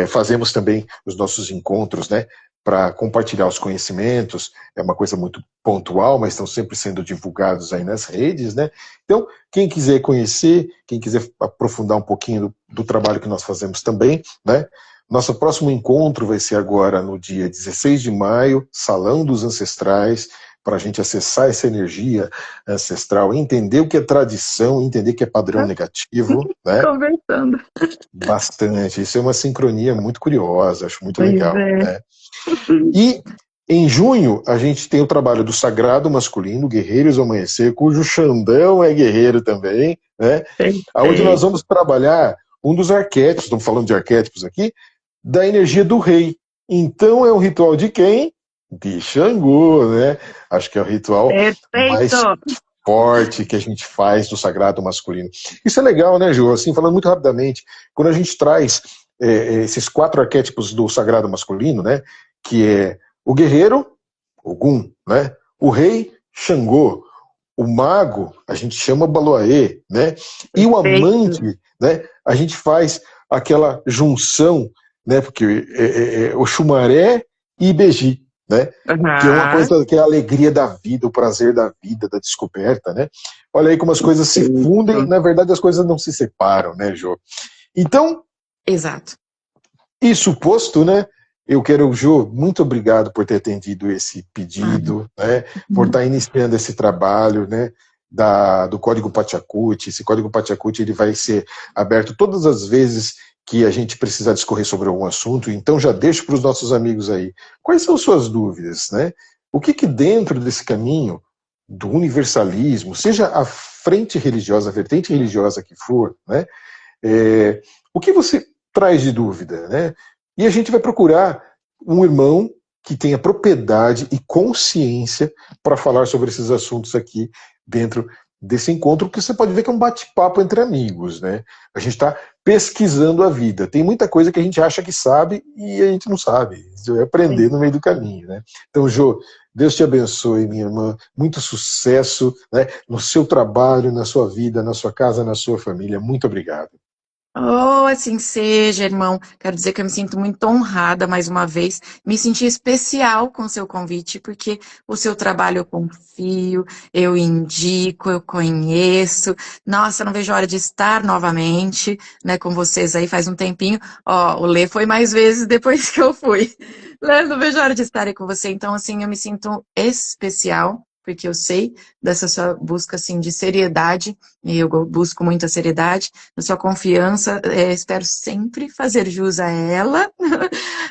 fazemos também os nossos encontros, né, para compartilhar os conhecimentos, é uma coisa muito pontual, mas estão sempre sendo divulgados aí nas redes, né? Então, quem quiser conhecer, quem quiser aprofundar um pouquinho do trabalho que nós fazemos também, né? Nosso próximo encontro vai ser agora no dia 16 de maio, Salão dos Ancestrais, para a gente acessar essa energia ancestral, entender o que é tradição, entender o que é padrão negativo, né? Conversando. Bastante. Isso é uma sincronia muito curiosa, acho muito Pois legal, é. né? E em junho a gente tem o trabalho do Sagrado Masculino, Guerreiros ao Amanhecer, cujo Xandão é guerreiro também, né? Onde nós Perfeito. vamos trabalhar um dos arquétipos, estamos falando de arquétipos aqui, da energia do rei. Então é um ritual de quem? De Xangô, né? Acho que é o ritual mais Perfeito. forte que a gente faz do sagrado masculino. Isso é legal, né, Ju? Assim, falando muito rapidamente, quando a gente traz esses 4 arquétipos do sagrado masculino, né, que é o guerreiro, Ogum, né, o rei, Xangô, o mago, a gente chama Baloaê, né, e o Perfeito. amante, né, a gente faz aquela junção, né, porque o Xumaré e Ibeji, né, que é uma Aham. coisa que é a alegria da vida, o prazer da vida, da descoberta, né? Olha aí como as coisas se fundem, Perfeito. na verdade as coisas não se separam, né, Jô? Então, Exato. isso posto, né? Eu quero, Jô, muito obrigado por ter atendido esse Ah, pedido, né? Por estar iniciando esse trabalho, né? Do Código Pachacuti. Esse Código Pachacuti ele vai ser aberto todas as vezes que a gente precisar discorrer sobre algum assunto. Então já deixo para os nossos amigos aí. Quais são suas dúvidas, né? O que dentro desse caminho do universalismo, seja a frente religiosa, a vertente religiosa que for, né? O que você traz de dúvida, né? E a gente vai procurar um irmão que tenha propriedade e consciência para falar sobre esses assuntos aqui dentro desse encontro, que você pode ver que é um bate-papo entre amigos, né? A gente está pesquisando a vida. Tem muita coisa que a gente acha que sabe e a gente não sabe. A gente vai aprender no meio do caminho, né? Então, Jô, Deus te abençoe, minha irmã. Muito sucesso, né, no seu trabalho, na sua vida, na sua casa, na sua família. Muito obrigado. Oh, assim seja, irmão. Quero dizer que eu me sinto muito honrada mais uma vez. Me senti especial com o seu convite, porque o seu trabalho eu confio, eu indico, eu conheço. Nossa, não vejo a hora de estar novamente, né, com vocês aí faz um tempinho. Ó, o Lê foi mais vezes depois que eu fui. Lê, não vejo a hora de estar aí com você. Então, assim, eu me sinto especial, porque eu sei dessa sua busca, assim, de seriedade, e eu busco muita seriedade na sua confiança, espero sempre fazer jus a ela.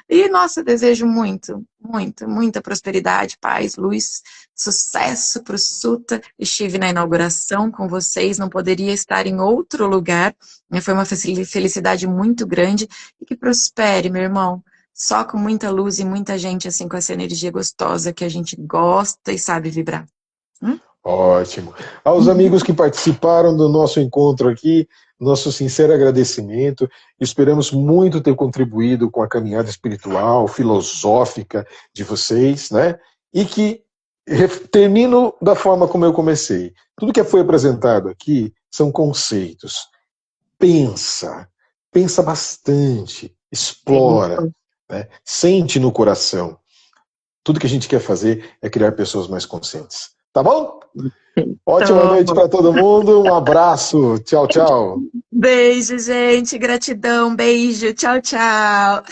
E, nossa, desejo muito, muito, muita prosperidade, paz, luz, sucesso para o Suta. Estive na inauguração com vocês, não poderia estar em outro lugar. Foi uma felicidade muito grande e que prospere, meu irmão. Só com muita luz e muita gente assim com essa energia gostosa que a gente gosta e sabe vibrar. Hum? Ótimo. Aos amigos que participaram do nosso encontro aqui, nosso sincero agradecimento. Esperamos muito ter contribuído com a caminhada espiritual, filosófica de vocês, né? E que termino da forma como eu comecei. Tudo que foi apresentado aqui são conceitos. Pensa, pensa bastante, É explora, isso. né? Sente no coração. Tudo que a gente quer fazer é criar pessoas mais conscientes. Tá bom? Ótima noite Então, para todo mundo. Um abraço. Tchau, tchau. Beijo, gente. Gratidão. Beijo. Tchau, tchau.